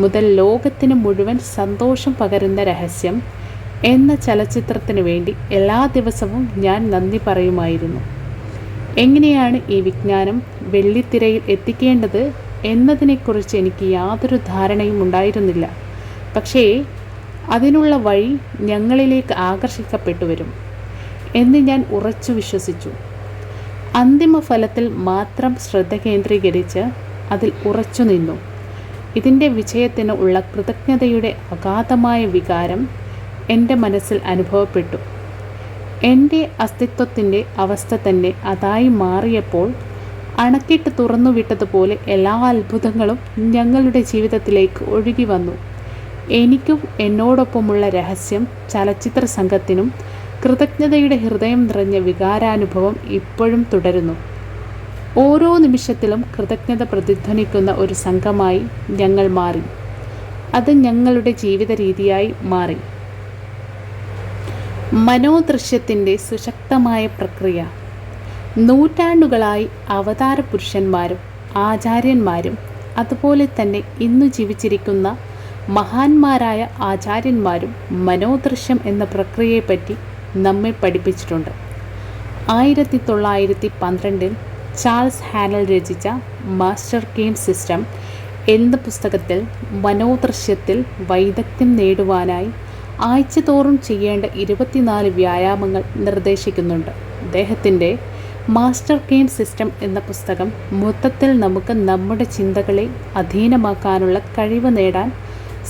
മുതൽ ലോകത്തിന് മുഴുവൻ സന്തോഷം പകരുന്ന രഹസ്യം എന്ന ചലച്ചിത്രത്തിനു വേണ്ടി എല്ലാ ദിവസവും ഞാൻ നന്ദി പറയുമായിരുന്നു. എങ്ങനെയാണ് ഈ വിജ്ഞാനം വെള്ളിത്തിരയിൽ എത്തിക്കേണ്ടത് എന്നതിനെക്കുറിച്ച് എനിക്ക് യാതൊരു ധാരണയും ഉണ്ടായിരുന്നില്ല. പക്ഷേ അതിനുള്ള വഴി ഞങ്ങളിലേക്ക് ആകർഷിക്കപ്പെട്ടു വരും എന്ന് ഞാൻ ഉറച്ചു വിശ്വസിച്ചു. അന്തിമ ഫലത്തിൽ മാത്രം ശ്രദ്ധ കേന്ദ്രീകരിച്ച് അതിൽ ഉറച്ചു നിന്നു. ഇതിൻ്റെ വിജയത്തിന് ഉള്ള കൃതജ്ഞതയുടെ അഗാധമായ വികാരം എൻ്റെ മനസ്സിൽ അനുഭവപ്പെട്ടു. എൻ്റെ അസ്തിത്വത്തിൻ്റെ അവസ്ഥ തന്നെ അതായി മാറിയപ്പോൾ അണക്കെട്ട് തുറന്നു വിട്ടതുപോലെ എല്ലാ അത്ഭുതങ്ങളും ഞങ്ങളുടെ ജീവിതത്തിലേക്ക് ഒഴുകി വന്നു. എനിക്കും എന്നോടൊപ്പമുള്ള രഹസ്യം ചലച്ചിത്ര സംഘത്തിനും കൃതജ്ഞതയുടെ ഹൃദയം നിറഞ്ഞ വികാരാനുഭവം ഇപ്പോഴും തുടരുന്നു. ഓരോ നിമിഷത്തിലും കൃതജ്ഞത പ്രതിധ്വനിക്കുന്ന ഒരു സംഘമായി ഞങ്ങൾ മാറി. അത് ഞങ്ങളുടെ ജീവിത രീതിയായി മാറി. മനോദൃശ്യത്തിൻ്റെ സുശക്തമായ പ്രക്രിയ. നൂറ്റാണ്ടുകളായി അവതാര പുരുഷന്മാരും ആചാര്യന്മാരും അതുപോലെ തന്നെ ഇന്നു ജീവിച്ചിരിക്കുന്ന മഹാന്മാരായ ആചാര്യന്മാരും മനോദൃശ്യം എന്ന പ്രക്രിയയെപ്പറ്റി നമ്മെ പഠിപ്പിച്ചിട്ടുണ്ട്. 1912 ചാൾസ് ഹാനൽ രചിച്ച മാസ്റ്റർ കീം സിസ്റ്റം എന്ന പുസ്തകത്തിൽ മനോദൃശ്യത്തിൽ വൈദഗ്ധ്യം നേടുവാനായി ആഴ്ചതോറും ചെയ്യേണ്ട 24 വ്യായാമങ്ങൾ നിർദ്ദേശിക്കുന്നുണ്ട്. അദ്ദേഹത്തിൻ്റെ മാസ്റ്റർ കീം സിസ്റ്റം എന്ന പുസ്തകം മൊത്തത്തിൽ നമുക്ക് നമ്മുടെ ചിന്തകളെ അധീനമാക്കാനുള്ള കഴിവ് നേടാൻ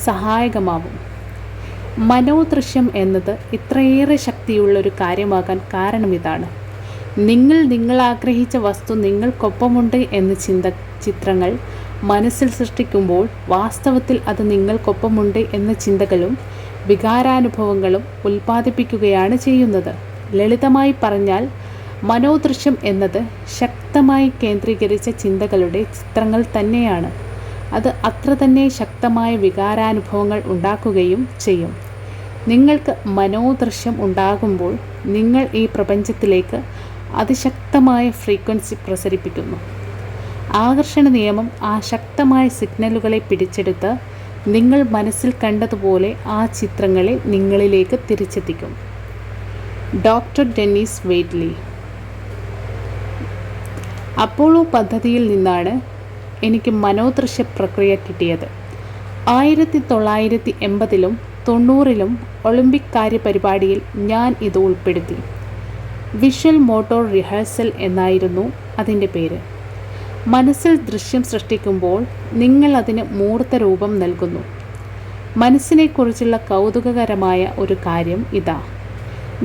സഹായകമാവും. മനോദൃശ്യം എന്നത് ഇത്രയേറെ ശക്തിയുള്ളൊരു കാര്യമാകാൻ കാരണം ഇതാണ്. നിങ്ങൾ ആഗ്രഹിച്ച വസ്തു നിങ്ങൾക്കൊപ്പമുണ്ട് എന്ന ചിത്രങ്ങൾ മനസ്സിൽ സൃഷ്ടിക്കുമ്പോൾ വാസ്തവത്തിൽ അത് നിങ്ങൾക്കൊപ്പമുണ്ട് എന്ന ചിന്തകളും വികാരാനുഭവങ്ങളും ഉൽപ്പാദിപ്പിക്കുകയാണ് ചെയ്യുന്നത്. ലളിതമായി പറഞ്ഞാൽ മനോദൃശ്യം എന്നത് ശക്തമായി കേന്ദ്രീകരിച്ച ചിന്തകളുടെ ചിത്രങ്ങൾ തന്നെയാണ്. അത് അത്ര തന്നെ ശക്തമായ വികാരാനുഭവങ്ങൾ ഉണ്ടാക്കുകയും ചെയ്യും. നിങ്ങൾക്ക് മനോദൃശ്യം ഉണ്ടാകുമ്പോൾ നിങ്ങൾ ഈ പ്രപഞ്ചത്തിലേക്ക് അതിശക്തമായ ഫ്രീക്വൻസി പ്രസരിപ്പിക്കുന്നു. ആകർഷണ നിയമം ആ ശക്തമായ സിഗ്നലുകളെ പിടിച്ചെടുത്ത് നിങ്ങൾ മനസ്സിൽ കണ്ടതുപോലെ ആ ചിത്രങ്ങളെ നിങ്ങളിലേക്ക് തിരിച്ചെത്തിക്കും. Doctor Denis Waitley. അപ്പോളോ പദ്ധതിയിൽ നിന്നാണ് എനിക്ക് മനോദൃശ്യ പ്രക്രിയ കിട്ടിയത്. 1980-ലും 90-ലും ഒളിമ്പിക് കാര്യപരിപാടിയിൽ ഞാൻ ഇത് ഉൾപ്പെടുത്തി. വിഷ്വൽ മോട്ടോർ റിഹേഴ്സൽ എന്നായിരുന്നു അതിൻ്റെ പേര്. മനസ്സിൽ ദൃശ്യം സൃഷ്ടിക്കുമ്പോൾ നിങ്ങൾ അതിന് മൂർത്ത രൂപം നൽകുന്നു. മനസ്സിനെക്കുറിച്ചുള്ള കൗതുകകരമായ ഒരു കാര്യം ഇതാ.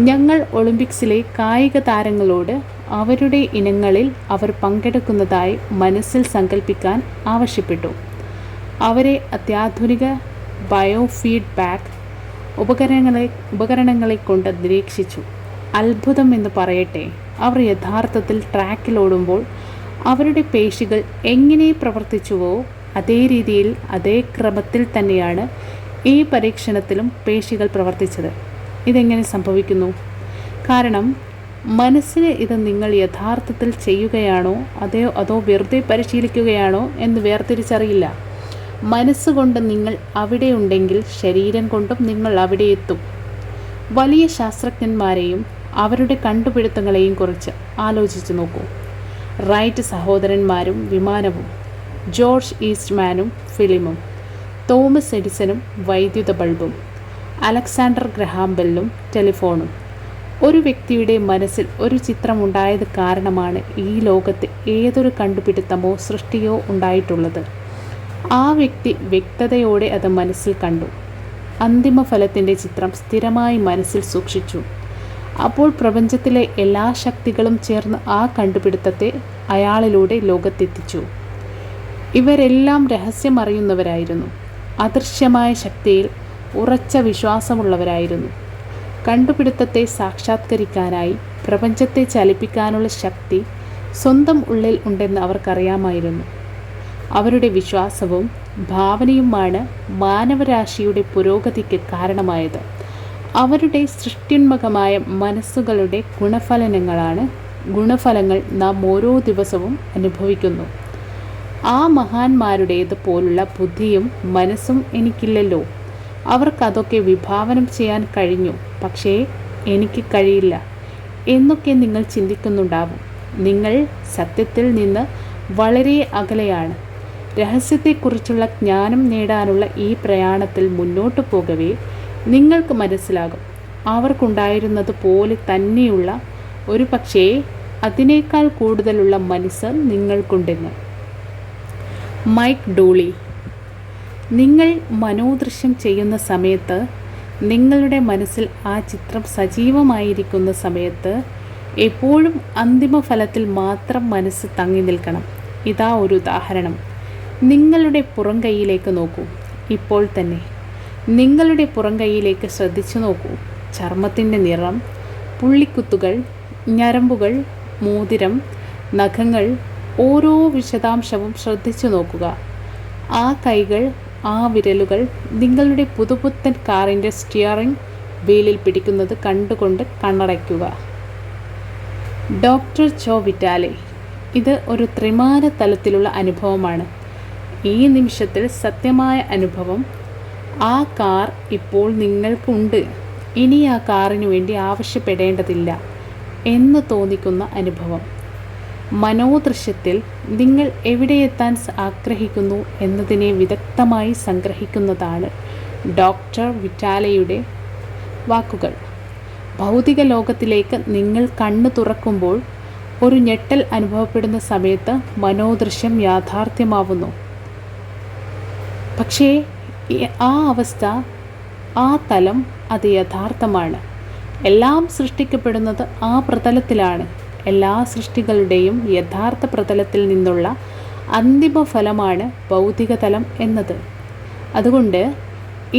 ഞങ്ങൾ ഒളിമ്പിക്സിലെ കായിക താരങ്ങളോട് അവരുടെ ഇനങ്ങളിൽ അവർ പങ്കെടുക്കുന്നതായി മനസ്സിൽ സങ്കല്പിക്കാൻ ആവശ്യപ്പെട്ടു. അവരെ അത്യാധുനിക ബയോഫീഡ്ബാക്ക് ഉപകരണങ്ങളെ കൊണ്ട് നിരീക്ഷിച്ചു. അത്ഭുതം എന്ന് പറയട്ടെ, അവർ യഥാർത്ഥത്തിൽ ട്രാക്കിലോടുമ്പോൾ അവരുടെ പേശികൾ എങ്ങനെ പ്രവർത്തിച്ചുവോ അതേ രീതിയിൽ അതേ ക്രമത്തിൽ തന്നെയാണ് ഈ പരീക്ഷണത്തിലും പേശികൾ പ്രവർത്തിച്ചത്. ഇതെങ്ങനെ സംഭവിക്കുന്നു? കാരണം മനസ്സിന് ഇത് നിങ്ങൾ യഥാർത്ഥത്തിൽ ചെയ്യുകയാണോ അതോ വെറുതെ പരിശീലിക്കുകയാണോ എന്ന് വേർതിരിച്ചറിയില്ല. മനസ്സുകൊണ്ട് നിങ്ങൾ അവിടെ ഉണ്ടെങ്കിൽ ശരീരം കൊണ്ടും നിങ്ങൾ അവിടെ എത്തും. വലിയ ശാസ്ത്രജ്ഞന്മാരെയും അവരുടെ കണ്ടുപിടുത്തങ്ങളെയും കുറിച്ച് ആലോചിച്ച് നോക്കൂ. റൈറ്റ് സഹോദരന്മാരും വിമാനവും, ജോർജ് ഈസ്റ്റ്മാനും ഫിലിമും, തോമസ് എഡിസണും വൈദ്യുത ബൾബും, അലക്സാണ്ടർ ഗ്രഹാം ബെല്ലും ടെലിഫോണും. ഒരു വ്യക്തിയുടെ മനസ്സിൽ ഒരു ചിത്രമുണ്ടായത് കാരണമാണ് ഈ ലോകത്ത് ഏതൊരു കണ്ടുപിടുത്തമോ സൃഷ്ടിയോ ഉണ്ടായിട്ടുള്ളത്. ആ വ്യക്തി വ്യക്തതയോടെ അത് മനസ്സിൽ കണ്ടു. അന്തിമ ഫലത്തിൻ്റെ ചിത്രം സ്ഥിരമായി മനസ്സിൽ സൂക്ഷിച്ചു. അപ്പോൾ പ്രപഞ്ചത്തിലെ എല്ലാ ശക്തികളും ചേർന്ന് ആ കണ്ടുപിടുത്തത്തെ അയാളിലൂടെ ലോകത്തെത്തിച്ചു. ഇവരെല്ലാം രഹസ്യമറിയുന്നവരായിരുന്നു. അദൃശ്യമായ ശക്തിയിൽ ഉറച്ച വിശ്വാസമുള്ളവരായിരുന്നു. കണ്ടുപിടുത്തത്തെ സാക്ഷാത്കരിക്കാനായി പ്രപഞ്ചത്തെ ചലിപ്പിക്കാനുള്ള ശക്തി സ്വന്തം ഉള്ളിൽ ഉണ്ടെന്ന് അവർക്കറിയാമായിരുന്നു. അവരുടെ വിശ്വാസവും ഭാവനയുമാണ് മാനവരാശിയുടെ പുരോഗതിക്ക് കാരണമായത്. അവരുടെ സൃഷ്ട്യുന്മുഖമായ മനസ്സുകളുടെ ഗുണഫലങ്ങൾ നാം ഓരോ ദിവസവും അനുഭവിക്കുന്നു. ആ മഹാന്മാരുടേത് പോലുള്ള ബുദ്ധിയും മനസ്സും എനിക്കില്ലല്ലോ. അവർക്കതൊക്കെ വിഭാവനം ചെയ്യാൻ കഴിഞ്ഞു, പക്ഷേ എനിക്ക് കഴിയില്ല എന്നൊക്കെ നിങ്ങൾ ചിന്തിക്കുന്നുണ്ടാവും. നിങ്ങൾ സത്യത്തിൽ നിന്ന് വളരെ അകലെയാണ്. രഹസ്യത്തെക്കുറിച്ചുള്ള ജ്ഞാനം നേടാനുള്ള ഈ പ്രയാണത്തിൽ മുന്നോട്ട് പോകവേ നിങ്ങൾക്ക് മനസ്സിലാകും, അവർക്കുണ്ടായിരുന്നത് പോലെ തന്നെയുള്ള ഒരു പക്ഷേ അതിനേക്കാൾ കൂടുതലുള്ള മനസ്സ് നിങ്ങൾക്കുണ്ടെന്ന്. മൈക്ക് ഡൂളി. നിങ്ങൾ മനോദൃശ്യം ചെയ്യുന്ന സമയത്ത്, നിങ്ങളുടെ മനസ്സിൽ ആ ചിത്രം സജീവമായിരിക്കുന്ന സമയത്ത് എപ്പോഴും അന്തിമ ഫലത്തിൽ മാത്രം മനസ്സ് തങ്ങി നിൽക്കണം. ഇതാ ഒരു ഉദാഹരണം. നിങ്ങളുടെ പുറം കൈയിലേക്ക് നോക്കൂ. ഇപ്പോൾ തന്നെ നിങ്ങളുടെ പുറം കൈയിലേക്ക് ശ്രദ്ധിച്ചു നോക്കൂ. ചർമ്മത്തിൻ്റെ നിറം, പുള്ളിക്കുത്തുകൾ, ഞരമ്പുകൾ, മോതിരം, നഖങ്ങൾ, ഓരോ വിശദാംശവും ശ്രദ്ധിച്ചു നോക്കുക. ആ കൈകൾ, ആ വിരലുകൾ നിങ്ങളുടെ പുതുപുത്തൻ കാറിൻ്റെ സ്റ്റിയറിംഗ് വീലിൽ പിടിക്കുന്നത് കണ്ടുകൊണ്ട് കണ്ണടയ്ക്കുക. ഡോക്ടർ ജോ വിറ്റാലെ. ഇത് ഒരു ത്രിമാന തലത്തിലുള്ള അനുഭവമാണ്. ഈ നിമിഷത്തിൽ സത്യമായ അനുഭവം. ആ കാർ ഇപ്പോൾ നിങ്ങൾക്കുണ്ട്. ഇനി ആ കാറിനു വേണ്ടി ആവശ്യപ്പെടേണ്ടതില്ല എന്ന് തോന്നിക്കുന്ന അനുഭവം. മനോദൃശ്യത്തിൽ നിങ്ങൾ എവിടെയെത്താൻ ആഗ്രഹിക്കുന്നു എന്നതിനെ വിദഗ്ധമായി സംഗ്രഹിക്കുന്നതാണ് ഡോക്ടർ വിറ്റാലയുടെ വാക്കുകൾ. ഭൗതിക ലോകത്തിലേക്ക് നിങ്ങൾ കണ്ണു തുറക്കുമ്പോൾ ഒരു ഞെട്ടൽ അനുഭവപ്പെടുന്ന സമയത്ത് മനോദൃശ്യം യാഥാർത്ഥ്യമാവുന്നു. പക്ഷേ ആ അവസ്ഥ, ആ തലം, അത് യഥാർത്ഥമാണ്. എല്ലാം സൃഷ്ടിക്കപ്പെടുന്നത് ആ പ്രതലത്തിലാണ്. എല്ലാ സൃഷ്ടികളുടെയും യഥാർത്ഥ പ്രതലത്തിൽ നിന്നുള്ള അന്തിമ ഫലമാണ് ഭൗതിക തലം എന്നത്. അതുകൊണ്ട്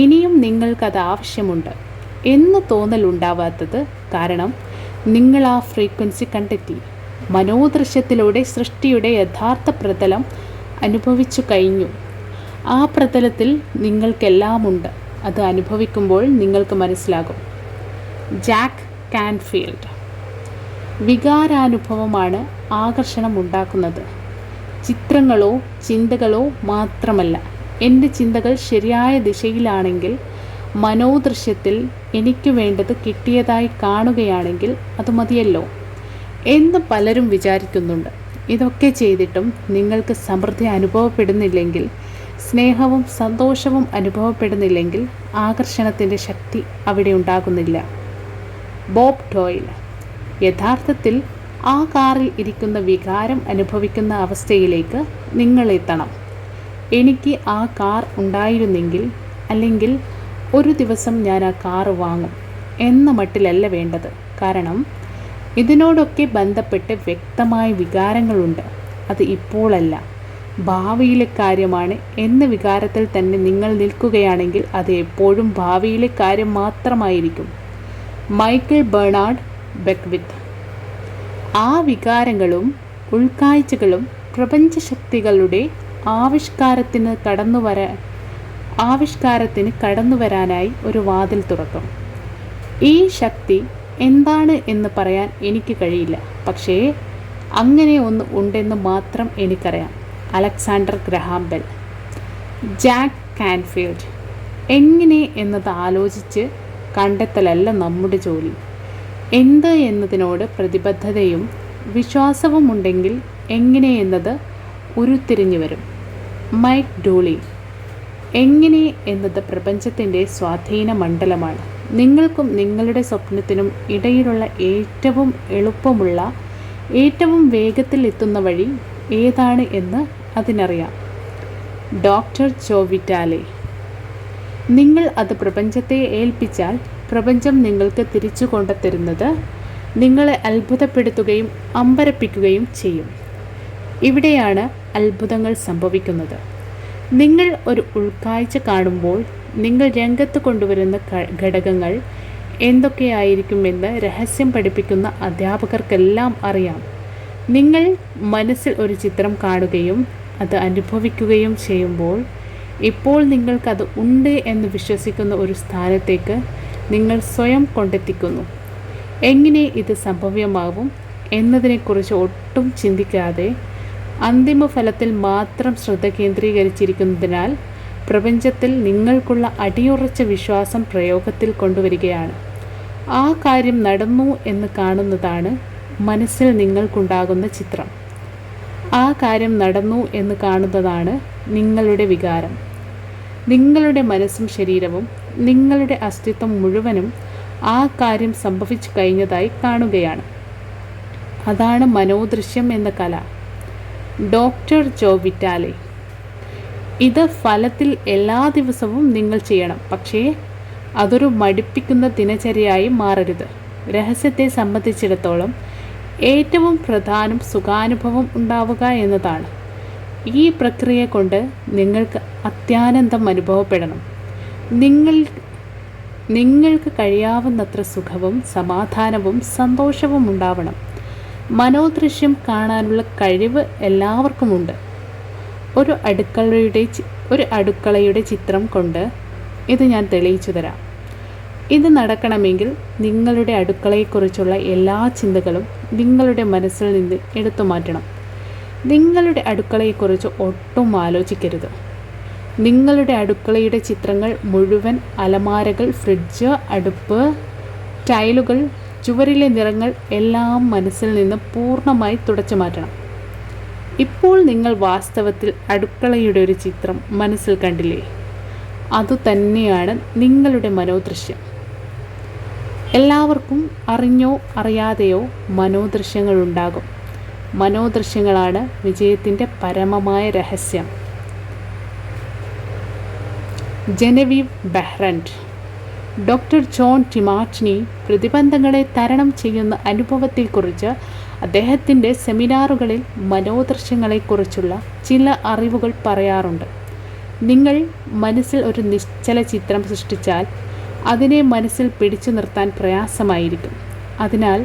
ഇനിയും നിങ്ങൾക്കത് ആവശ്യമുണ്ട് എന്ന് തോന്നലുണ്ടാവാത്തത് കാരണം നിങ്ങൾ ആ ഫ്രീക്വൻസി കണ്ടെത്തി. മനോദൃശ്യത്തിലൂടെ സൃഷ്ടിയുടെ യഥാർത്ഥ പ്രതലം അനുഭവിച്ചു കഴിഞ്ഞു. ആ പ്രതലത്തിൽ നിങ്ങൾക്കെല്ലാമുണ്ട്. അത് അനുഭവിക്കുമ്പോൾ നിങ്ങൾക്ക് മനസ്സിലാകും. Jack Canfield. വികാരാനുഭവമാണ് ആകർഷണം ഉണ്ടാക്കുന്നത്, ചിത്രങ്ങളോ ചിന്തകളോ മാത്രമല്ല. എൻ്റെ ചിന്തകൾ ശരിയായ ദിശയിലാണെങ്കിൽ, മനോദൃശ്യത്തിൽ എനിക്ക് വേണ്ടത് കിട്ടിയതായി കാണുകയാണെങ്കിൽ അത് മതിയല്ലോ എന്ന് പലരും വിചാരിക്കുന്നുണ്ട്. ഇതൊക്കെ ചെയ്തിട്ടും നിങ്ങൾക്ക് സമൃദ്ധി അനുഭവപ്പെടുന്നില്ലെങ്കിൽ, സ്നേഹവും സന്തോഷവും അനുഭവപ്പെടുന്നില്ലെങ്കിൽ, ആകർഷണത്തിൻ്റെ ശക്തി അവിടെ ഉണ്ടാകുന്നില്ല. ബോബ് ഡോയിൽ. യഥാർത്ഥത്തിൽ ആ കാറിൽ ഇരിക്കുന്ന വികാരം അനുഭവിക്കുന്ന അവസ്ഥയിലേക്ക് നിങ്ങൾ എത്തണം. എനിക്ക് ആ കാർ ഉണ്ടായിരുന്നെങ്കിൽ, അല്ലെങ്കിൽ ഒരു ദിവസം ഞാൻ ആ കാർ വാങ്ങും എന്ന മട്ടിലല്ല വേണ്ടത്. കാരണം ഇതിനോടൊക്കെ ബന്ധപ്പെട്ട് വ്യക്തമായ വികാരങ്ങളുണ്ട്. അത് ഇപ്പോഴല്ല, ഭാവിയിലെ കാര്യമാണ് എന്ന വികാരത്തിൽ തന്നെ നിങ്ങൾ നിൽക്കുകയാണെങ്കിൽ അത് എപ്പോഴും ഭാവിയിലെ കാര്യം മാത്രമായിരിക്കും. Michael Bernard Beckwith. ആ വികാരങ്ങളും ഉൾക്കാഴ്ചകളും പ്രപഞ്ചശക്തികളുടെ ആവിഷ്കാരത്തിന് കടന്നു വരാനായി ഒരു വാതിൽ തുറക്കും. ഈ ശക്തി എന്താണ് എന്ന് പറയാൻ എനിക്ക് കഴിയില്ല, പക്ഷേ അങ്ങനെ ഒന്ന് ഉണ്ടെന്ന് മാത്രം എനിക്കറിയാം. Alexander Graham bell. Jack Canfield. എങ്ങനെ എന്നത് ആലോചിച്ച് കണ്ടെത്തലല്ല നമ്മുടെ ജോലി. എന്ത് എന്നതിനോട് പ്രതിബദ്ധതയും വിശ്വാസവും ഉണ്ടെങ്കിൽ എങ്ങനെ എന്നത് ഉരുത്തിരിഞ്ഞു വരും. മൈക്ക് ഡൂളി. എങ്ങനെ എന്നത് പ്രപഞ്ചത്തിൻ്റെ സ്വാധീന മണ്ഡലമാണ്. നിങ്ങൾക്കും നിങ്ങളുടെ സ്വപ്നത്തിനും ഇടയിലുള്ള ഏറ്റവും എളുപ്പമുള്ള, ഏറ്റവും വേഗത്തിൽ എത്തുന്ന വഴി ഏതാണ് എന്ന് അതിനറിയാം. ഡോക്ടർ ജോ വിറ്റാലെ. നിങ്ങൾ അത് പ്രപഞ്ചത്തെ ഏൽപ്പിച്ചാൽ പ്രപഞ്ചം നിങ്ങൾക്ക് തിരിച്ചു കൊണ്ടുതരുന്നത് നിങ്ങളെ അത്ഭുതപ്പെടുത്തുകയും അമ്പരപ്പിക്കുകയും ചെയ്യും. ഇവിടെയാണ് അത്ഭുതങ്ങൾ സംഭവിക്കുന്നത്. നിങ്ങൾ ഒരു ഉൾക്കാഴ്ച കാണുമ്പോൾ നിങ്ങൾ രംഗത്ത് കൊണ്ടുവരുന്ന ഘടകങ്ങൾ എന്തൊക്കെയായിരിക്കുമെന്ന് രഹസ്യം പഠിപ്പിക്കുന്ന അധ്യാപകർക്കെല്ലാം അറിയാം. നിങ്ങൾ മനസ്സിൽ ഒരു ചിത്രം കാണുകയും അത് അനുഭവിക്കുകയും ചെയ്യുമ്പോൾ ഇപ്പോൾ നിങ്ങൾക്കത് ഉണ്ട് എന്ന് വിശ്വസിക്കുന്ന ഒരു സ്ഥാനത്തേക്ക് നിങ്ങൾ സ്വയം കൊണ്ടെത്തിക്കുന്നു. എങ്ങനെ ഇത് സംഭവ്യമാവും എന്നതിനെക്കുറിച്ച് ഒട്ടും ചിന്തിക്കാതെ അന്തിമ ഫലത്തിൽ മാത്രം ശ്രദ്ധ കേന്ദ്രീകരിച്ചിരിക്കുന്നതിനാൽ പ്രപഞ്ചത്തിൽ നിങ്ങൾക്കുള്ള അടിയുറച്ച വിശ്വാസം പ്രയോഗത്തിൽ കൊണ്ടുവരികയാണ്. ആ കാര്യം നടന്നു എന്ന് കാണുന്നതാണ് മനസ്സിൽ നിങ്ങൾക്കുണ്ടാകുന്ന ചിത്രം. ആ കാര്യം നടന്നു എന്ന് കാണുന്നതാണ് നിങ്ങളുടെ വികാരം. നിങ്ങളുടെ മനസ്സും ശരീരവും നിങ്ങളുടെ അസ്തിത്വം മുഴുവനും ആ കാര്യം സംഭവിച്ചു കഴിഞ്ഞതായി കാണുകയാണ്. അതാണ് മനോദൃശ്യം എന്ന കല. ഡോക്ടർ ജോ വിറ്റാലെ. ഇത് ഫലത്തിൽ എല്ലാ ദിവസവും നിങ്ങൾ ചെയ്യണം, പക്ഷേ അതൊരു മടുപ്പിക്കുന്ന ദിനചര്യയായി മാറരുത്. രഹസ്യത്തെ സംബന്ധിച്ചിടത്തോളം ഏറ്റവും പ്രധാനം സുഖാനുഭവം ഉണ്ടാവുക എന്നതാണ്. ഈ പ്രക്രിയ കൊണ്ട് നിങ്ങൾക്ക് അത്യാനന്ദം അനുഭവപ്പെടണം. നിങ്ങൾക്ക് കഴിയാവുന്നത്ര സുഖവും സമാധാനവും സന്തോഷവും ഉണ്ടാവണം. മനോദൃശ്യം കാണാനുള്ള കഴിവ് എല്ലാവർക്കുമുണ്ട്. ഒരു അടുക്കളയുടെ ചിത്രം കൊണ്ട് ഇത് ഞാൻ തെളിയിച്ചു തരാം. ഇത് നടക്കണമെങ്കിൽ നിങ്ങളുടെ അടുക്കളയെക്കുറിച്ചുള്ള എല്ലാ ചിന്തകളും നിങ്ങളുടെ മനസ്സിൽ നിന്ന് എടുത്തു മാറ്റണം. നിങ്ങളുടെ അടുക്കളയെക്കുറിച്ച് ഒട്ടും ആലോചിക്കരുത്. നിങ്ങളുടെ അടുക്കളയുടെ ചിത്രങ്ങൾ മുഴുവൻ, അലമാരകൾ, ഫ്രിഡ്ജ്, അടുപ്പ്, ടൈലുകൾ, ചുവരിലെ നിറങ്ങൾ എല്ലാം മനസ്സിൽ നിന്ന് പൂർണ്ണമായി തുടച്ചു മാറ്റണം. ഇപ്പോൾ നിങ്ങൾ വാസ്തവത്തിൽ അടുക്കളയുടെ ഒരു ചിത്രം മനസ്സിൽ കണ്ടില്ലേ? അതുതന്നെയാണ് നിങ്ങളുടെ മനോദൃശ്യം. എല്ലാവർക്കും അറിഞ്ഞോ അറിയാതെയോ മനോദൃശ്യങ്ങളുണ്ടാകും. മനോദൃശ്യങ്ങളാണ് വിജയത്തിൻ്റെ പരമമായ രഹസ്യം. ജെനവീവ് ബെഹ്റൻറ്റ്. ഡോക്ടർ ജോൺ ഡിമാർട്ടിനി പ്രതിബന്ധങ്ങളെ തരണം ചെയ്യുന്ന അനുഭവത്തെക്കുറിച്ച് അദ്ദേഹത്തിൻ്റെ സെമിനാറുകളിൽ മനോദൃശ്യങ്ങളെക്കുറിച്ചുള്ള ചില അറിവുകൾ പറയാറുണ്ട്. നിങ്ങൾ മനസ്സിൽ ഒരു നിശ്ചല ചിത്രം സൃഷ്ടിച്ചാൽ അതിനെ മനസ്സിൽ പിടിച്ചു നിർത്താൻ പ്രയാസമായിരിക്കും. അതിനാൽ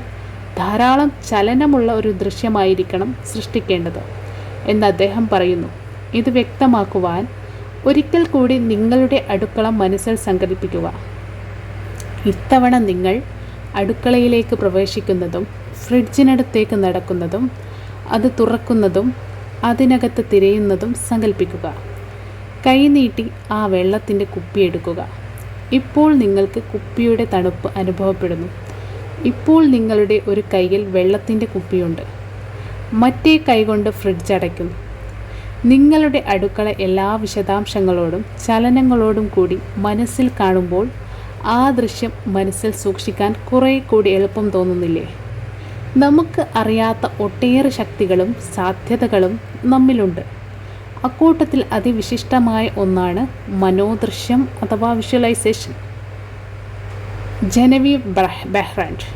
ധാരാളം ചലനമുള്ള ഒരു ദൃശ്യമായിരിക്കണം സൃഷ്ടിക്കേണ്ടത് എന്ന് അദ്ദേഹം പറയുന്നു. ഇത് വ്യക്തമാക്കുവാൻ ഒരിക്കൽ കൂടി നിങ്ങളുടെ അടുക്കള മനസ്സിൽ സങ്കല്പിക്കുക. ഇത്തവണ നിങ്ങൾ അടുക്കളയിലേക്ക് പ്രവേശിക്കുന്നതും ഫ്രിഡ്ജിനടുത്തേക്ക് നടക്കുന്നതും അത് തുറക്കുന്നതും അതിനകത്ത് തിരയുന്നതും സങ്കല്പിക്കുക. കൈനീട്ടി ആ വെള്ളത്തിൻ്റെ കുപ്പി എടുക്കുക. ഇപ്പോൾ നിങ്ങൾക്ക് കുപ്പിയുടെ തണുപ്പ് അനുഭവപ്പെടുന്നു. ഇപ്പോൾ നിങ്ങളുടെ ഒരു കൈയിൽ വെള്ളത്തിൻ്റെ കുപ്പിയുണ്ട്, മറ്റേ കൈകൊണ്ട് ഫ്രിഡ്ജ് അടയ്ക്കുന്നു. നിങ്ങളുടെ അടുക്കള എല്ലാ വിശദാംശങ്ങളോടും ചലനങ്ങളോടും കൂടി മനസ്സിൽ കാണുമ്പോൾ ആ ദൃശ്യം മനസ്സിൽ സൂക്ഷിക്കാൻ കുറേ കൂടി എളുപ്പം തോന്നുന്നില്ലേ? നമുക്ക് അറിയാത്ത ഒട്ടേറെ ശക്തികളും സാധ്യതകളും നമ്മിലുണ്ട്. അക്കൂട്ടത്തിൽ അതിവിശിഷ്ടമായ ഒന്നാണ് മനോദൃശ്യം അഥവാ വിഷ്വലൈസേഷൻ. ജെനവീവ് ബെഹ്റൻറ്റ്.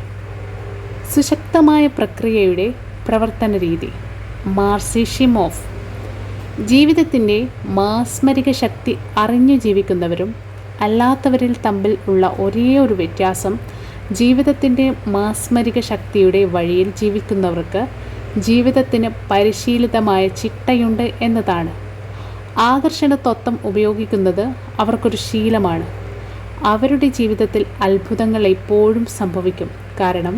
സുശക്തമായ പ്രക്രിയയുടെ പ്രവർത്തന രീതി. മാർസി ഷിമോഫ്. ജീവിതത്തിൻ്റെ മാസ്മരിക ശക്തി അറിഞ്ഞു ജീവിക്കുന്നവരും അല്ലാത്തവരിൽ തമ്മിൽ ഉള്ള ഒരേ ഒരു വ്യത്യാസം ജീവിതത്തിൻ്റെ മാസ്മരിക ശക്തിയുടെ വഴിയിൽ ജീവിക്കുന്നവർക്ക് ജീവിതത്തിന് പരിശീലിതമായ ചിട്ടയുണ്ട് എന്നതാണ്. ആകർഷണ തത്വം ഉപയോഗിക്കുന്നത് അവർക്കൊരു ശീലമാണ്. അവരുടെ ജീവിതത്തിൽ അത്ഭുതങ്ങൾ എപ്പോഴും സംഭവിക്കും. കാരണം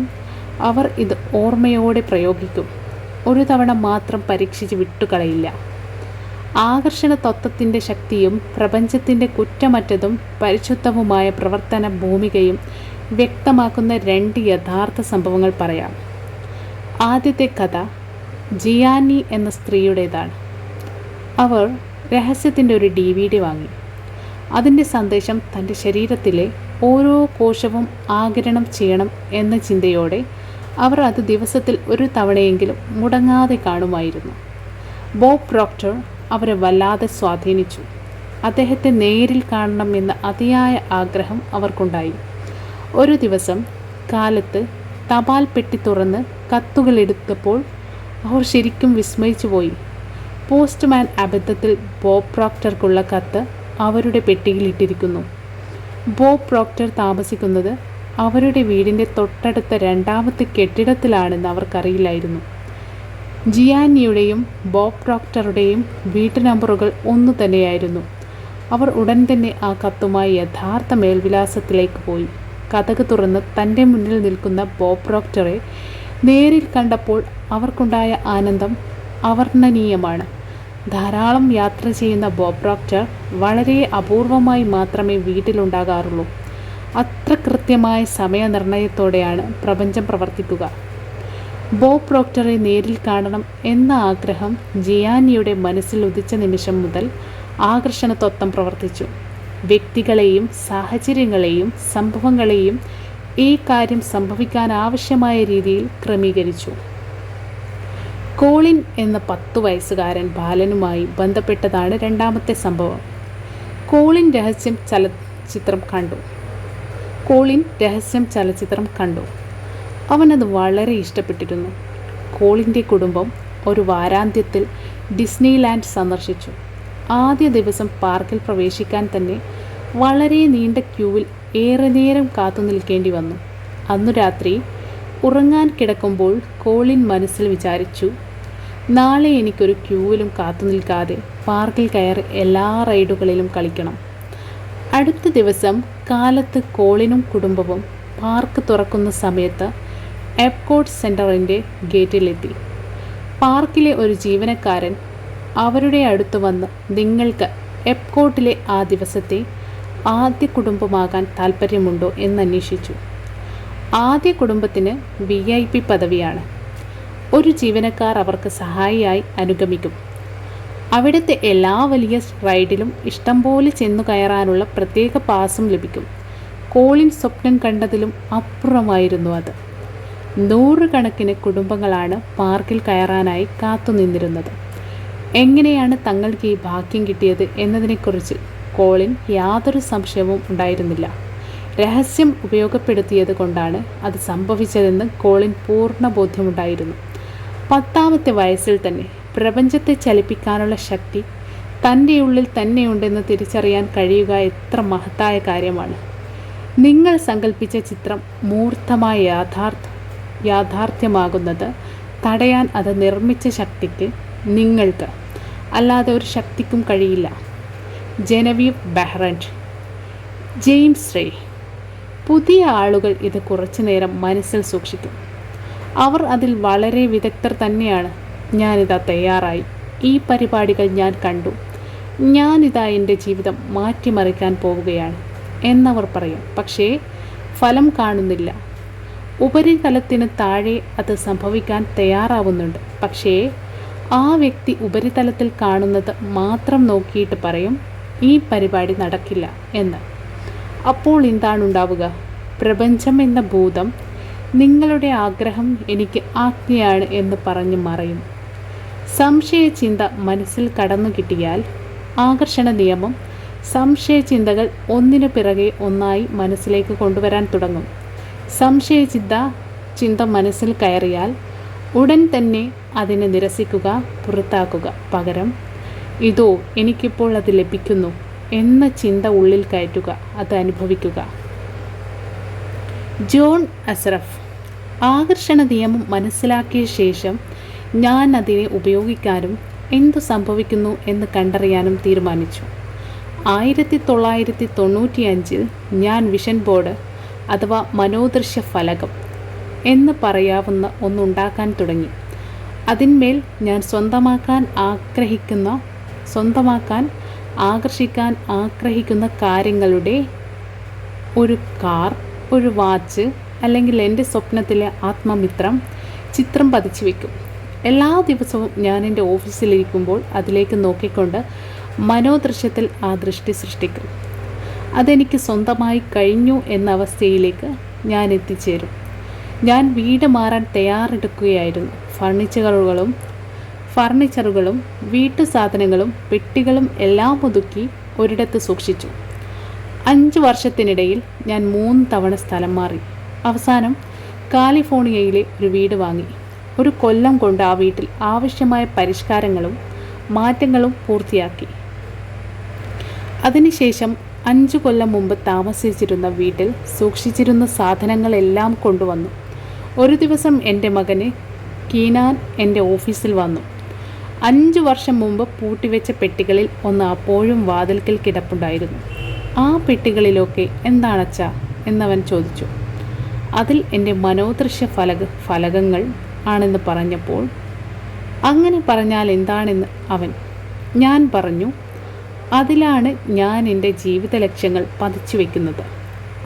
അവർ ഇത് ഓർമ്മയോടെ പ്രയോഗിക്കും. ഒരു തവണ മാത്രം പരീക്ഷിച്ച് വിട്ടുകളയില്ല. ആകർഷണ തത്വത്തിൻ്റെ ശക്തിയും പ്രപഞ്ചത്തിൻ്റെ കുറ്റമറ്റതും പരിശുദ്ധവുമായ പ്രവർത്തന ഭൂമികയും വ്യക്തമാക്കുന്ന രണ്ട് യഥാർത്ഥ സംഭവങ്ങൾ പറയാം. ആദ്യത്തെ കഥ ജിയാനി എന്ന സ്ത്രീയുടേതാണ്. അവർ രഹസ്യത്തിൻ്റെ ഒരു DVD വാങ്ങി. അതിൻ്റെ സന്ദേശം തൻ്റെ ശരീരത്തിലെ ഓരോ കോശവും ആഗിരണം ചെയ്യണം എന്ന ചിന്തയോടെ അവർ അത് ദിവസത്തിൽ ഒരു തവണയെങ്കിലും മുടങ്ങാതെ കാണുമായിരുന്നു. ബോബ് പ്രോക്ടർ അവരെ വല്ലാതെ സ്വാധീനിച്ചു. അദ്ദേഹത്തെ നേരിൽ കാണണം എന്ന അതിയായ ആഗ്രഹം അവർക്കുണ്ടായി. ഒരു ദിവസം കാലത്ത് തപാൽ പെട്ടി തുറന്ന് കത്തുകൾ എടുത്തപ്പോൾ അവർ ശരിക്കും വിസ്മയിച്ചു പോയി. പോസ്റ്റ്മാൻ അബദ്ധത്തിൽ ബോബ് പ്രോക്ടർക്കുള്ള കത്ത് അവരുടെ പെട്ടിയിൽ ഇട്ടിരിക്കുന്നു. ബോബ് പ്രോക്ടർ താമസിക്കുന്നത് അവരുടെ വീടിൻ്റെ തൊട്ടടുത്ത രണ്ടാമത്തെ കെട്ടിടത്തിലാണെന്ന് അവർക്കറിയില്ലായിരുന്നു. ജിയാനിയുടെയും ബോബ് പ്രോക്ടറുടെയും വീട്ടു നമ്പറുകൾ ഒന്നു തന്നെയായിരുന്നു. അവർ ഉടൻ തന്നെ ആ കത്തുമായി യഥാർത്ഥ മേൽവിലാസത്തിലേക്ക് പോയി. കതക് തുറന്ന് തൻ്റെ മുന്നിൽ നിൽക്കുന്ന ബോബ് പ്രോക്ടറെ നേരിൽ കണ്ടപ്പോൾ അവർക്കുണ്ടായ ആനന്ദം അവർണ്ണനീയമാണ്. ധാരാളം യാത്ര ചെയ്യുന്ന ബോബ് പ്രോക്ടർ വളരെ അപൂർവമായി മാത്രമേ വീട്ടിലുണ്ടാകാറുള്ളൂ. അത്ര കൃത്യമായ സമയനിർണയത്തോടെയാണ് പ്രപഞ്ചം പ്രവർത്തിക്കുക. ബോബ് പ്രോക്ടറെ നേരിൽ കാണണം എന്ന ആഗ്രഹം ജിയാനിയുടെ മനസ്സിൽ ഉദിച്ച നിമിഷം മുതൽ ആകർഷണ തത്വം പ്രവർത്തിച്ചു. വ്യക്തികളെയും സാഹചര്യങ്ങളെയും സംഭവങ്ങളെയും ഈ കാര്യം സംഭവിക്കാൻ ആവശ്യമായ രീതിയിൽ ക്രമീകരിച്ചു. കോളിൻ എന്ന 10 വയസ്സുകാരൻ ബാലനുമായി ബന്ധപ്പെട്ടതാണ് രണ്ടാമത്തെ സംഭവം. കോളിൻ രഹസ്യം ചലച്ചിത്രം കണ്ടു. അവനത് വളരെ ഇഷ്ടപ്പെട്ടിരുന്നു. കോളിൻ്റെ കുടുംബം ഒരു വാരാന്ത്യത്തിൽ ഡിസ്നിലാൻഡ് സന്ദർശിച്ചു. ആദ്യ ദിവസം പാർക്കിൽ പ്രവേശിക്കാൻ തന്നെ വളരെ നീണ്ട ക്യൂവിൽ ഏറെ നേരം കാത്തു നിൽക്കേണ്ടി വന്നു. അന്നു രാത്രി ഉറങ്ങാൻ കിടക്കുമ്പോൾ കോളിൻ മനസ്സിൽ വിചാരിച്ചു, നാളെ എനിക്കൊരു ക്യൂവിലും കാത്തു നിൽക്കാതെ പാർക്കിൽ കയറി എല്ലാ റൈഡുകളിലും കളിക്കണം. അടുത്ത ദിവസം കാലത്ത് കോളിനും കുടുംബവും പാർക്ക് തുറക്കുന്ന സമയത്ത് എപ്കോട്ട് സെൻറ്ററിൻ്റെ ഗേറ്റിലെത്തി. പാർക്കിലെ ഒരു ജീവനക്കാരൻ അവരുടെ അടുത്ത് വന്ന് നിങ്ങൾക്ക് എപ്കോട്ടിലെ ആ ദിവസത്തെ ആദ്യ കുടുംബമാകാൻ താൽപ്പര്യമുണ്ടോ എന്നന്വേഷിച്ചു. ആദ്യ കുടുംബത്തിന് VIP പദവിയാണ്. ഒരു ജീവനക്കാർ അവർക്ക് സഹായിയായി അനുഗമിക്കും. അവിടുത്തെ എല്ലാ വലിയ റൈഡിലും ഇഷ്ടം പോലെ ചെന്നു കയറാനുള്ള പ്രത്യേക പാസും ലഭിക്കും. കോളിൻ സ്വപ്നം കണ്ടതിലും അപ്പുറമായിരുന്നു അത്. 100 കണക്കിന് കുടുംബങ്ങളാണ് പാർക്കിൽ കയറാനായി കാത്തുനിന്നിരുന്നത്. എങ്ങനെയാണ് തങ്ങൾക്ക് ഈ ഭാഗ്യം കിട്ടിയത് എന്നതിനെക്കുറിച്ച് കോളിൻ യാതൊരു സംശയവും ഉണ്ടായിരുന്നില്ല. രഹസ്യം ഉപയോഗപ്പെടുത്തിയത് കൊണ്ടാണ് അത് സംഭവിച്ചതെന്ന് കോളിൻ പൂർണ്ണ ബോധ്യമുണ്ടായിരുന്നു. 10ാമത്തെ വയസ്സിൽ തന്നെ പ്രപഞ്ചത്തെ ചലിപ്പിക്കാനുള്ള ശക്തി തൻ്റെ ഉള്ളിൽ തന്നെയുണ്ടെന്ന് തിരിച്ചറിയാൻ കഴിയുക എത്ര മഹത്തായ കാര്യമാണ്. നിങ്ങൾ സങ്കല്പിച്ച ചിത്രം മൂർത്തമായ യാഥാർത്ഥ്യമാകുന്നത് തടയാൻ അത് നിർമ്മിച്ച ശക്തിക്ക്, നിങ്ങൾക്ക് അല്ലാതെ ഒരു ശക്തിക്കും കഴിയില്ല. ജെനവീവ് ബെഹ്റൻറ്റ്, ജെയിംസ് റേ. പുതിയ ആളുകൾ ഇത് കുറച്ചു നേരം മനസ്സിൽ സൂക്ഷിക്കും. അവർ അതിൽ വളരെ വിദഗ്ധർ തന്നെയാണ്. ഞാനിതാ തയ്യാറായി. ഈ പരിപാടികൾ ഞാൻ കണ്ടു. ഞാനിതാ എൻ്റെ ജീവിതം മാറ്റിമറിക്കാൻ പോവുകയാണ് എന്നവർ പറയും. പക്ഷേ ഫലം കാണുന്നില്ല. ഉപരിതലത്തിന് താഴെ അത് സംഭവിക്കാൻ തയ്യാറാവുന്നുണ്ട്. പക്ഷേ ആ വ്യക്തി ഉപരിതലത്തിൽ കാണുന്നത് മാത്രം നോക്കിയിട്ട് പറയും, ഈ പരിപാടി നടക്കില്ല എന്ന്. അപ്പോൾ എന്താണുണ്ടാവുക? പ്രപഞ്ചം എന്ന ഭൂതം നിങ്ങളുടെ ആഗ്രഹം എനിക്ക് ആജ്ഞയാണ് എന്ന് പറഞ്ഞ് മറയും. സംശയചിന്ത മനസ്സിൽ കടന്നു കിട്ടിയാൽ ആകർഷണ നിയമം സംശയചിന്തകൾ ഒന്നിനു പിറകെ ഒന്നായി മനസ്സിലേക്ക് കൊണ്ടുവരാൻ തുടങ്ങും. ചിന്ത മനസ്സിൽ കയറിയാൽ ഉടൻ തന്നെ അതിനെ നിരസിക്കുക, പുറത്താക്കുക. പകരം ഇതോ എനിക്കിപ്പോൾ അത് ലഭിക്കുന്നു എന്ന ചിന്ത ഉള്ളിൽ കയറ്റുക, അത് അനുഭവിക്കുക. ജോൺ അസ്രഫ്. ആകർഷണ നിയമം മനസ്സിലാക്കിയ ശേഷം ഞാൻ അതിനെ ഉപയോഗിക്കാനും എന്തു സംഭവിക്കുന്നു എന്ന് കണ്ടറിയാനും തീരുമാനിച്ചു. 1995 ഞാൻ വിഷൻ ബോർഡ് അഥവാ മനോദൃശ്യ ഫലകം എന്ന് പറയാവുന്ന ഒന്നുണ്ടാക്കാൻ തുടങ്ങി. അതിന്മേൽ ഞാൻ ആകർഷിക്കാൻ ആഗ്രഹിക്കുന്ന കാര്യങ്ങളുടെ ഒരു കാർ, ഒരു വാച്ച്, അല്ലെങ്കിൽ എൻ്റെ സ്വപ്നത്തിലെ ആത്മമിത്രം ചിത്രം പതിച്ചു വയ്ക്കും. എല്ലാ ദിവസവും ഞാൻ എൻ്റെ ഓഫീസിലിരിക്കുമ്പോൾ അതിലേക്ക് നോക്കിക്കൊണ്ട് മനോദൃശ്യത്തിൽ ആ ദൃഷ്ടി സൃഷ്ടിക്കും. അതെനിക്ക് സ്വന്തമായി കഴിഞ്ഞു എന്ന അവസ്ഥയിലേക്ക് ഞാൻ എത്തിച്ചേരും. ഞാൻ വീട് മാറാൻ തയ്യാറെടുക്കുകയായിരുന്നു. ഫർണിച്ചറുകളും വീട്ടു സാധനങ്ങളും പെട്ടികളും എല്ലാം ഒതുക്കി ഒരിടത്ത് സൂക്ഷിച്ചു. 5 വർഷത്തിനിടയിൽ ഞാൻ 3 തവണ സ്ഥലം മാറി. അവസാനം കാലിഫോർണിയയിലെ ഒരു വീട് വാങ്ങി. 1 കൊല്ലം കൊണ്ട് ആ വീട്ടിൽ ആവശ്യമായ പരിഷ്കാരങ്ങളും മാറ്റങ്ങളും പൂർത്തിയാക്കി. അതിനുശേഷം 5 കൊല്ലം മുമ്പ് താമസിച്ചിരുന്ന വീട്ടിൽ സൂക്ഷിച്ചിരുന്ന സാധനങ്ങളെല്ലാം കൊണ്ടുവന്നു. ഒരു ദിവസം എൻ്റെ മകന് കീനാൻ എൻ്റെ ഓഫീസിൽ വന്നു. 5 വർഷം മുമ്പ് പൂട്ടിവെച്ച പെട്ടികളിൽ ഒന്ന് അപ്പോഴും വാതിൽക്കൽ കിടപ്പുണ്ടായിരുന്നു. ആ പെട്ടികളിലൊക്കെ എന്താണച്ചാ എന്നവൻ ചോദിച്ചു. അതിൽ എൻ്റെ മനോദൃശ്യ ഫലകങ്ങൾ ആണെന്ന് പറഞ്ഞപ്പോൾ, അങ്ങനെ പറഞ്ഞാൽ എന്താണെന്ന് ഞാൻ പറഞ്ഞു, അതിലാണ് ഞാൻ എൻ്റെ ജീവിത ലക്ഷ്യങ്ങൾ പതിച്ചു വയ്ക്കുന്നത്.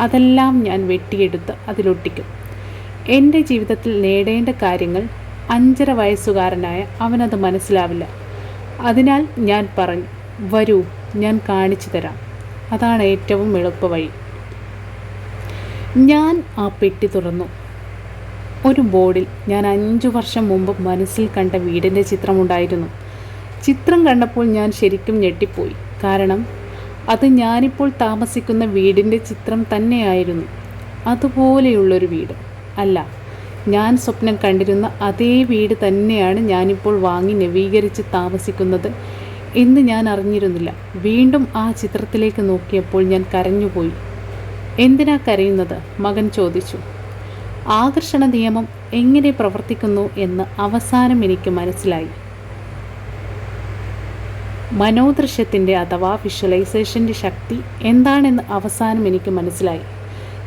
അതെല്ലാം ഞാൻ വെട്ടിയെടുത്ത് അതിലൊട്ടിക്കും. എൻ്റെ ജീവിതത്തിൽ നേടേണ്ട കാര്യങ്ങൾ 5.5 വയസ്സുകാരനായ അവനത് മനസ്സിലാവില്ല. അതിനാൽ ഞാൻ പറഞ്ഞു, വരൂ, ഞാൻ കാണിച്ചു തരാം. അതാണ് ഏറ്റവും എളുപ്പ വഴി. ഞാൻ ആ പെട്ടി തുറന്നു. ഒരു ബോർഡിൽ ഞാൻ 5 വർഷം മുമ്പ് മനസ്സിൽ കണ്ട വീടിൻ്റെ ചിത്രമുണ്ടായിരുന്നു. ചിത്രം കണ്ടപ്പോൾ ഞാൻ ശരിക്കും ഞെട്ടിപ്പോയി. കാരണം അത് ഞാനിപ്പോൾ താമസിക്കുന്ന വീടിൻ്റെ ചിത്രം തന്നെയായിരുന്നു. അതുപോലെയുള്ളൊരു വീട് അല്ല, ഞാൻ സ്വപ്നം കണ്ടിരുന്ന അതേ വീട് തന്നെയാണ് ഞാനിപ്പോൾ വാങ്ങി നവീകരിച്ച് താമസിക്കുന്നത് എന്ന് ഞാൻ അറിഞ്ഞിരുന്നില്ല. വീണ്ടും ആ ചിത്രത്തിലേക്ക് നോക്കിയപ്പോൾ ഞാൻ കരഞ്ഞുപോയി. എന്തിനാ കരയുന്നത്? മകൻ ചോദിച്ചു. ആകർഷണ നിയമം എങ്ങനെ പ്രവർത്തിക്കുന്നു എന്ന് അവസാനം എനിക്ക് മനസ്സിലായി. മനോദൃശ്യത്തിൻ്റെ അഥവാ വിഷ്വലൈസേഷൻ്റെ ശക്തി എന്താണെന്ന് അവസാനം എനിക്ക് മനസ്സിലായി.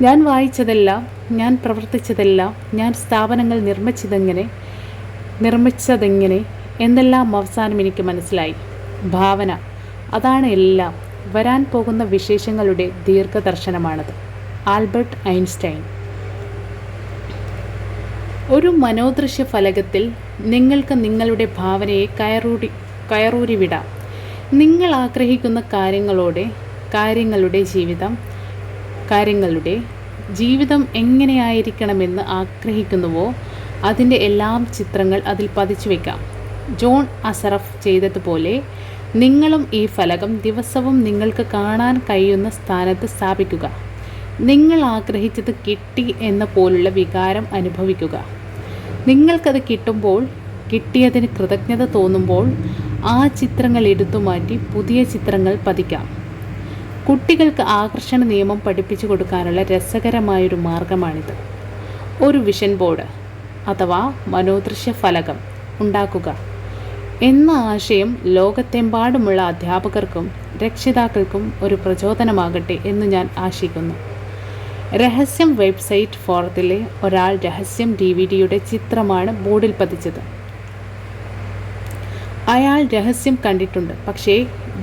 ഞാൻ വായിച്ചതെല്ലാം, ഞാൻ പ്രവർത്തിച്ചതെല്ലാം, ഞാൻ സ്ഥാപനങ്ങൾ നിർമ്മിച്ചതെങ്ങനെ എന്നെല്ലാം അവസാനം എനിക്ക് മനസ്സിലായി. ഭാവന, അതാണ് എല്ലാം. വരാൻ പോകുന്ന വിശേഷങ്ങളുടെ ദീർഘദർശനമാണത്. Albert Einstein. ഒരു മനോദൃശ്യ ഫലകത്തിൽ നിങ്ങൾക്ക് നിങ്ങളുടെ ഭാവനയെ കയറൂരി വിടാം. നിങ്ങൾ ആഗ്രഹിക്കുന്ന കാര്യങ്ങളുടെ ജീവിതം എങ്ങനെയായിരിക്കണമെന്ന് ആഗ്രഹിക്കുന്നുവോ അതിൻ്റെ എല്ലാം ചിത്രങ്ങൾ അതിൽ പതിച്ചു വയ്ക്കാം. ജോൺ അസറഫ് ചെയ്തതുപോലെ നിങ്ങളും ഈ ഫലകം ദിവസവും നിങ്ങൾക്ക് കാണാൻ കഴിയുന്ന സ്ഥാനത്ത് സ്ഥാപിക്കുക. നിങ്ങൾ ആഗ്രഹിച്ചത് കിട്ടി എന്ന പോലുള്ള വികാരം അനുഭവിക്കുക. നിങ്ങൾക്കത് കിട്ടിയതിന് കൃതജ്ഞത തോന്നുമ്പോൾ ആ ചിത്രങ്ങൾ എടുത്തുമാറ്റി പുതിയ ചിത്രങ്ങൾ പതിക്കാം. കുട്ടികൾക്ക് ആകർഷണ നിയമം പഠിപ്പിച്ചു കൊടുക്കാനുള്ള രസകരമായൊരു മാർഗമാണിത്. ഒരു വിഷൻ ബോർഡ് അഥവാ മനോദൃശ്യ ഫലകം ഉണ്ടാക്കുക എന്ന ആശയം ലോകത്തെമ്പാടുമുള്ള അധ്യാപകർക്കും രക്ഷിതാക്കൾക്കും ഒരു പ്രചോദനമാകട്ടെ എന്ന് ഞാൻ ആശിക്കുന്നു. രഹസ്യം വെബ്സൈറ്റ് ഫോറത്തിലെ ഒരാൾ രഹസ്യം DVDയുടെ ചിത്രമാണ് ബോർഡിൽ പതിച്ചത്. അയാൾ രഹസ്യം കണ്ടിട്ടുണ്ട്, പക്ഷേ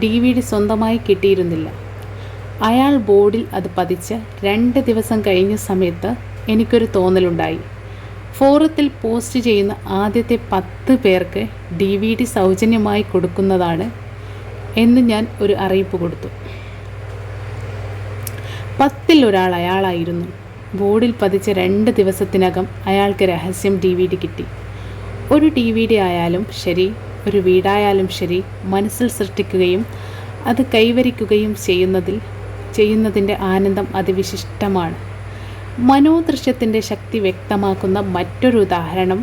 DVD സ്വന്തമായി കിട്ടിയിരുന്നില്ല. അയാൾ ബോർഡിൽ അത് പതിച്ച് 2 ദിവസം കഴിഞ്ഞ സമയത്ത് എനിക്കൊരു തോന്നലുണ്ടായി. ഫോറത്തിൽ പോസ്റ്റ് ചെയ്യുന്ന ആദ്യത്തെ 10 പേർക്ക് DVD സൗജന്യമായി കൊടുക്കുന്നതാണ് എന്ന് ഞാൻ ഒരു അറിയിപ്പ് കൊടുത്തു. 10-ൽ ഒരാൾ അയാളായിരുന്നു. ബോർഡിൽ പതിച്ച 2 ദിവസത്തിനകം അയാൾക്ക് രഹസ്യം DVD കിട്ടി. ഒരു DVD ആയാലും ശരി, ഒരു വീടായാലും ശരി, മനസ്സിൽ സൃഷ്ടിക്കുകയും അത് കൈവരിക്കുകയും ചെയ്യുന്നതിൻ്റെ ആനന്ദം അതിവിശിഷ്ടമാണ്. മനോദൃശ്യത്തിൻ്റെ ശക്തി വ്യക്തമാക്കുന്ന മറ്റൊരു ഉദാഹരണം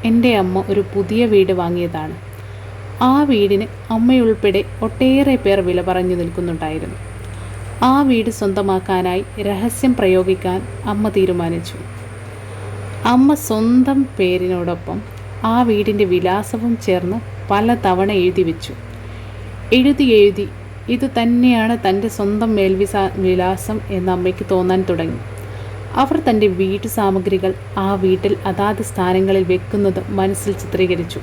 എൻ്റെ അമ്മ ഒരു പുതിയ വീട് വാങ്ങിയതാണ്. ആ വീടിന് അമ്മയുൾപ്പെടെ ഒട്ടേറെ പേർ വില പറഞ്ഞു നിൽക്കുന്നുണ്ടായിരുന്നു. ആ വീട് സ്വന്തമാക്കാനായി രഹസ്യം പ്രയോഗിക്കാൻ അമ്മ തീരുമാനിച്ചു. അമ്മ സ്വന്തം പേരിനോടൊപ്പം ആ വീടിൻ്റെ വിലാസവും ചേർന്ന് പല തവണ എഴുതി വെച്ചു. എഴുതി ഇത് തന്നെയാണ് തൻ്റെ സ്വന്തം വിലാസം എന്ന് അമ്മയ്ക്ക് തോന്നാൻ തുടങ്ങി. അവർ തൻ്റെ വീട്ടു സാമഗ്രികൾ ആ വീട്ടിൽ അതാത് സ്ഥാനങ്ങളിൽ വെക്കുന്നത് മനസ്സിൽ ചിത്രീകരിച്ചു.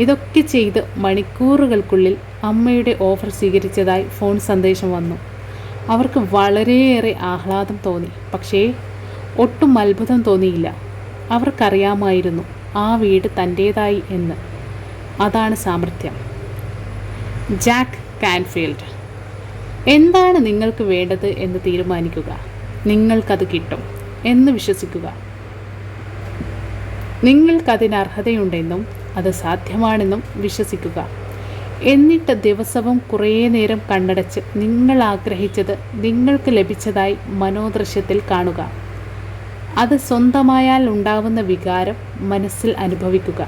ഇതൊക്കെ ചെയ്ത് മണിക്കൂറുകൾക്കുള്ളിൽ അമ്മയുടെ ഓഫർ സ്വീകരിച്ചതായി ഫോൺ സന്ദേശം വന്നു. അവർക്ക് വളരെയേറെ ആഹ്ലാദം തോന്നി, പക്ഷേ ഒട്ടും അത്ഭുതം തോന്നിയില്ല. അവർക്കറിയാമായിരുന്നു ആ വീട് തൻ്റേതായി എന്ന്. അതാണ് സാമർത്ഥ്യം. Jack Canfield. എന്താണ് നിങ്ങൾക്ക് വേണ്ടത് എന്ന് തീരുമാനിക്കുക. നിങ്ങൾക്കത് കിട്ടും എന്ന് വിശ്വസിക്കുക. നിങ്ങൾക്കതിന് അർഹതയുണ്ടെന്നും അത് സാധ്യമാണെന്നും വിശ്വസിക്കുക. എന്നിട്ട് ദിവസവും കുറേ നേരം കണ്ണടച്ച് നിങ്ങൾ ആഗ്രഹിച്ചത് നിങ്ങൾക്ക് ലഭിച്ചതായി മനോദൃശ്യത്തിൽ കാണുക. അത് സ്വന്തമായാൽ ഉണ്ടാവുന്ന വികാരം മനസ്സിൽ അനുഭവിക്കുക.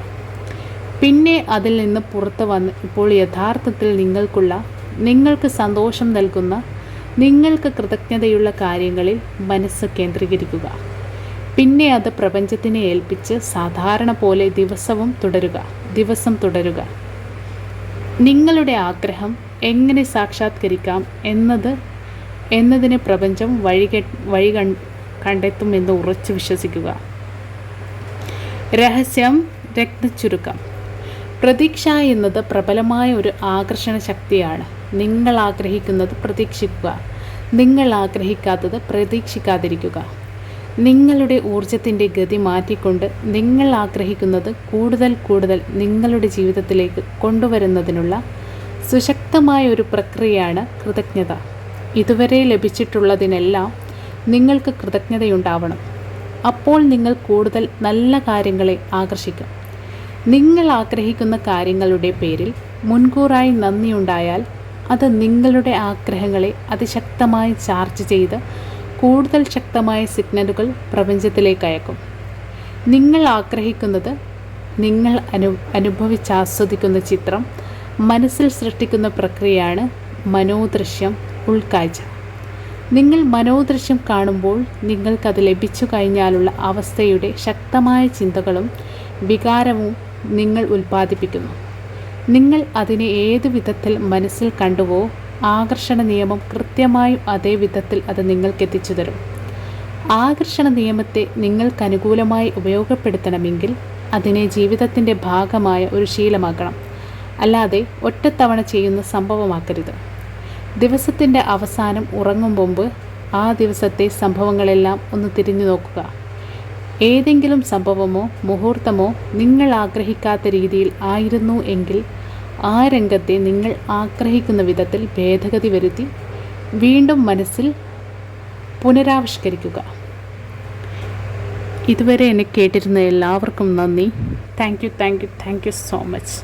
പിന്നെ അതിൽ നിന്ന് പുറത്തു വന്ന് ഇപ്പോൾ യഥാർത്ഥത്തിൽ നിങ്ങൾക്ക് സന്തോഷം നൽകുന്ന, നിങ്ങൾക്ക് കൃതജ്ഞതയുള്ള കാര്യങ്ങളിൽ മനസ്സ് കേന്ദ്രീകരിക്കുക. പിന്നെ അത് പ്രപഞ്ചത്തിനെ ഏൽപ്പിച്ച് സാധാരണ പോലെ ദിവസം തുടരുക. നിങ്ങളുടെ ആഗ്രഹം എങ്ങനെ സാക്ഷാത്കരിക്കാം എന്നതിന് പ്രപഞ്ചം വഴി കണ്ടെത്തുമെന്ന് ഉറച്ചു വിശ്വസിക്കുക. രഹസ്യം രത്നച്ചുരുക്കം. പ്രതീക്ഷ എന്നത് പ്രബലമായ ഒരു ആകർഷണ ശക്തിയാണ്. നിങ്ങൾ ആഗ്രഹിക്കുന്നത് പ്രതീക്ഷിക്കുക, നിങ്ങൾ ആഗ്രഹിക്കാത്തത് പ്രതീക്ഷിക്കാതിരിക്കുക. നിങ്ങളുടെ ഊർജത്തിൻ്റെ ഗതി മാറ്റിക്കൊണ്ട് നിങ്ങൾ ആഗ്രഹിക്കുന്നത് കൂടുതൽ നിങ്ങളുടെ ജീവിതത്തിലേക്ക് കൊണ്ടുവരുന്നതിനുള്ള സുശക്തമായ ഒരു പ്രക്രിയയാണ് കൃതജ്ഞത. ഇതുവരെ ലഭിച്ചിട്ടുള്ളതിനെല്ലാം നിങ്ങൾക്ക് കൃതജ്ഞതയുണ്ടാവണം. അപ്പോൾ നിങ്ങൾ കൂടുതൽ നല്ല കാര്യങ്ങളെ ആകർഷിക്കും. നിങ്ങൾ ആഗ്രഹിക്കുന്ന കാര്യങ്ങളുടെ പേരിൽ മുൻകൂറായി നന്ദിയുണ്ടായാൽ അത് നിങ്ങളുടെ ആഗ്രഹങ്ങളെ അതിശക്തമായി ചാർജ് ചെയ്ത് കൂടുതൽ ശക്തമായ സിഗ്നലുകൾ പ്രപഞ്ചത്തിലേക്ക് അയക്കും. നിങ്ങൾ ആഗ്രഹിക്കുന്നത് നിങ്ങൾ അനുഭവിച്ചാസ്വദിക്കുന്ന ചിത്രം മനസ്സിൽ സൃഷ്ടിക്കുന്ന പ്രക്രിയയാണ് മനോദൃശ്യം, ഉൾക്കാഴ്ച. നിങ്ങൾ മനോദൃശ്യം കാണുമ്പോൾ നിങ്ങൾക്കത് ലഭിച്ചു കഴിഞ്ഞാലുള്ള അവസ്ഥയുടെ ശക്തമായ ചിന്തകളും വികാരവും നിങ്ങൾ ഉൽപ്പാദിപ്പിക്കുന്നു. നിങ്ങൾ അതിനെ ഏതു വിധത്തിൽ മനസ്സിൽ കണ്ടുവോ ആകർഷണ നിയമം കൃത്യമായും അതേ വിധത്തിൽ അത് നിങ്ങൾക്കെത്തിച്ചു തരും. ആകർഷണ നിയമത്തെ നിങ്ങൾക്കനുകൂലമായി ഉപയോഗപ്പെടുത്തണമെങ്കിൽ അതിനെ ജീവിതത്തിൻ്റെ ഭാഗമായ ഒരു ശീലമാക്കണം, അല്ലാതെ ഒറ്റത്തവണ ചെയ്യുന്ന സംഭവമാക്കരുത്. ദിവസത്തിൻ്റെ അവസാനം ഉറങ്ങും മുമ്പ് ആ ദിവസത്തെ സംഭവങ്ങളെല്ലാം ഒന്ന് തിരിഞ്ഞു നോക്കുക. ഏതെങ്കിലും സംഭവമോ മുഹൂർത്തമോ നിങ്ങൾ ആഗ്രഹിക്കാത്ത രീതിയിൽ ആയിരുന്നു എങ്കിൽ ആ രംഗത്തെ നിങ്ങൾ ആഗ്രഹിക്കുന്ന വിധത്തിൽ ഭേദഗതി വരുത്തി വീണ്ടും മനസ്സിൽ പുനരാവിഷ്കരിക്കുക. ഇതുവരെ എന്നെ കേട്ടിരുന്ന എല്ലാവർക്കും നന്ദി. Thank you so much.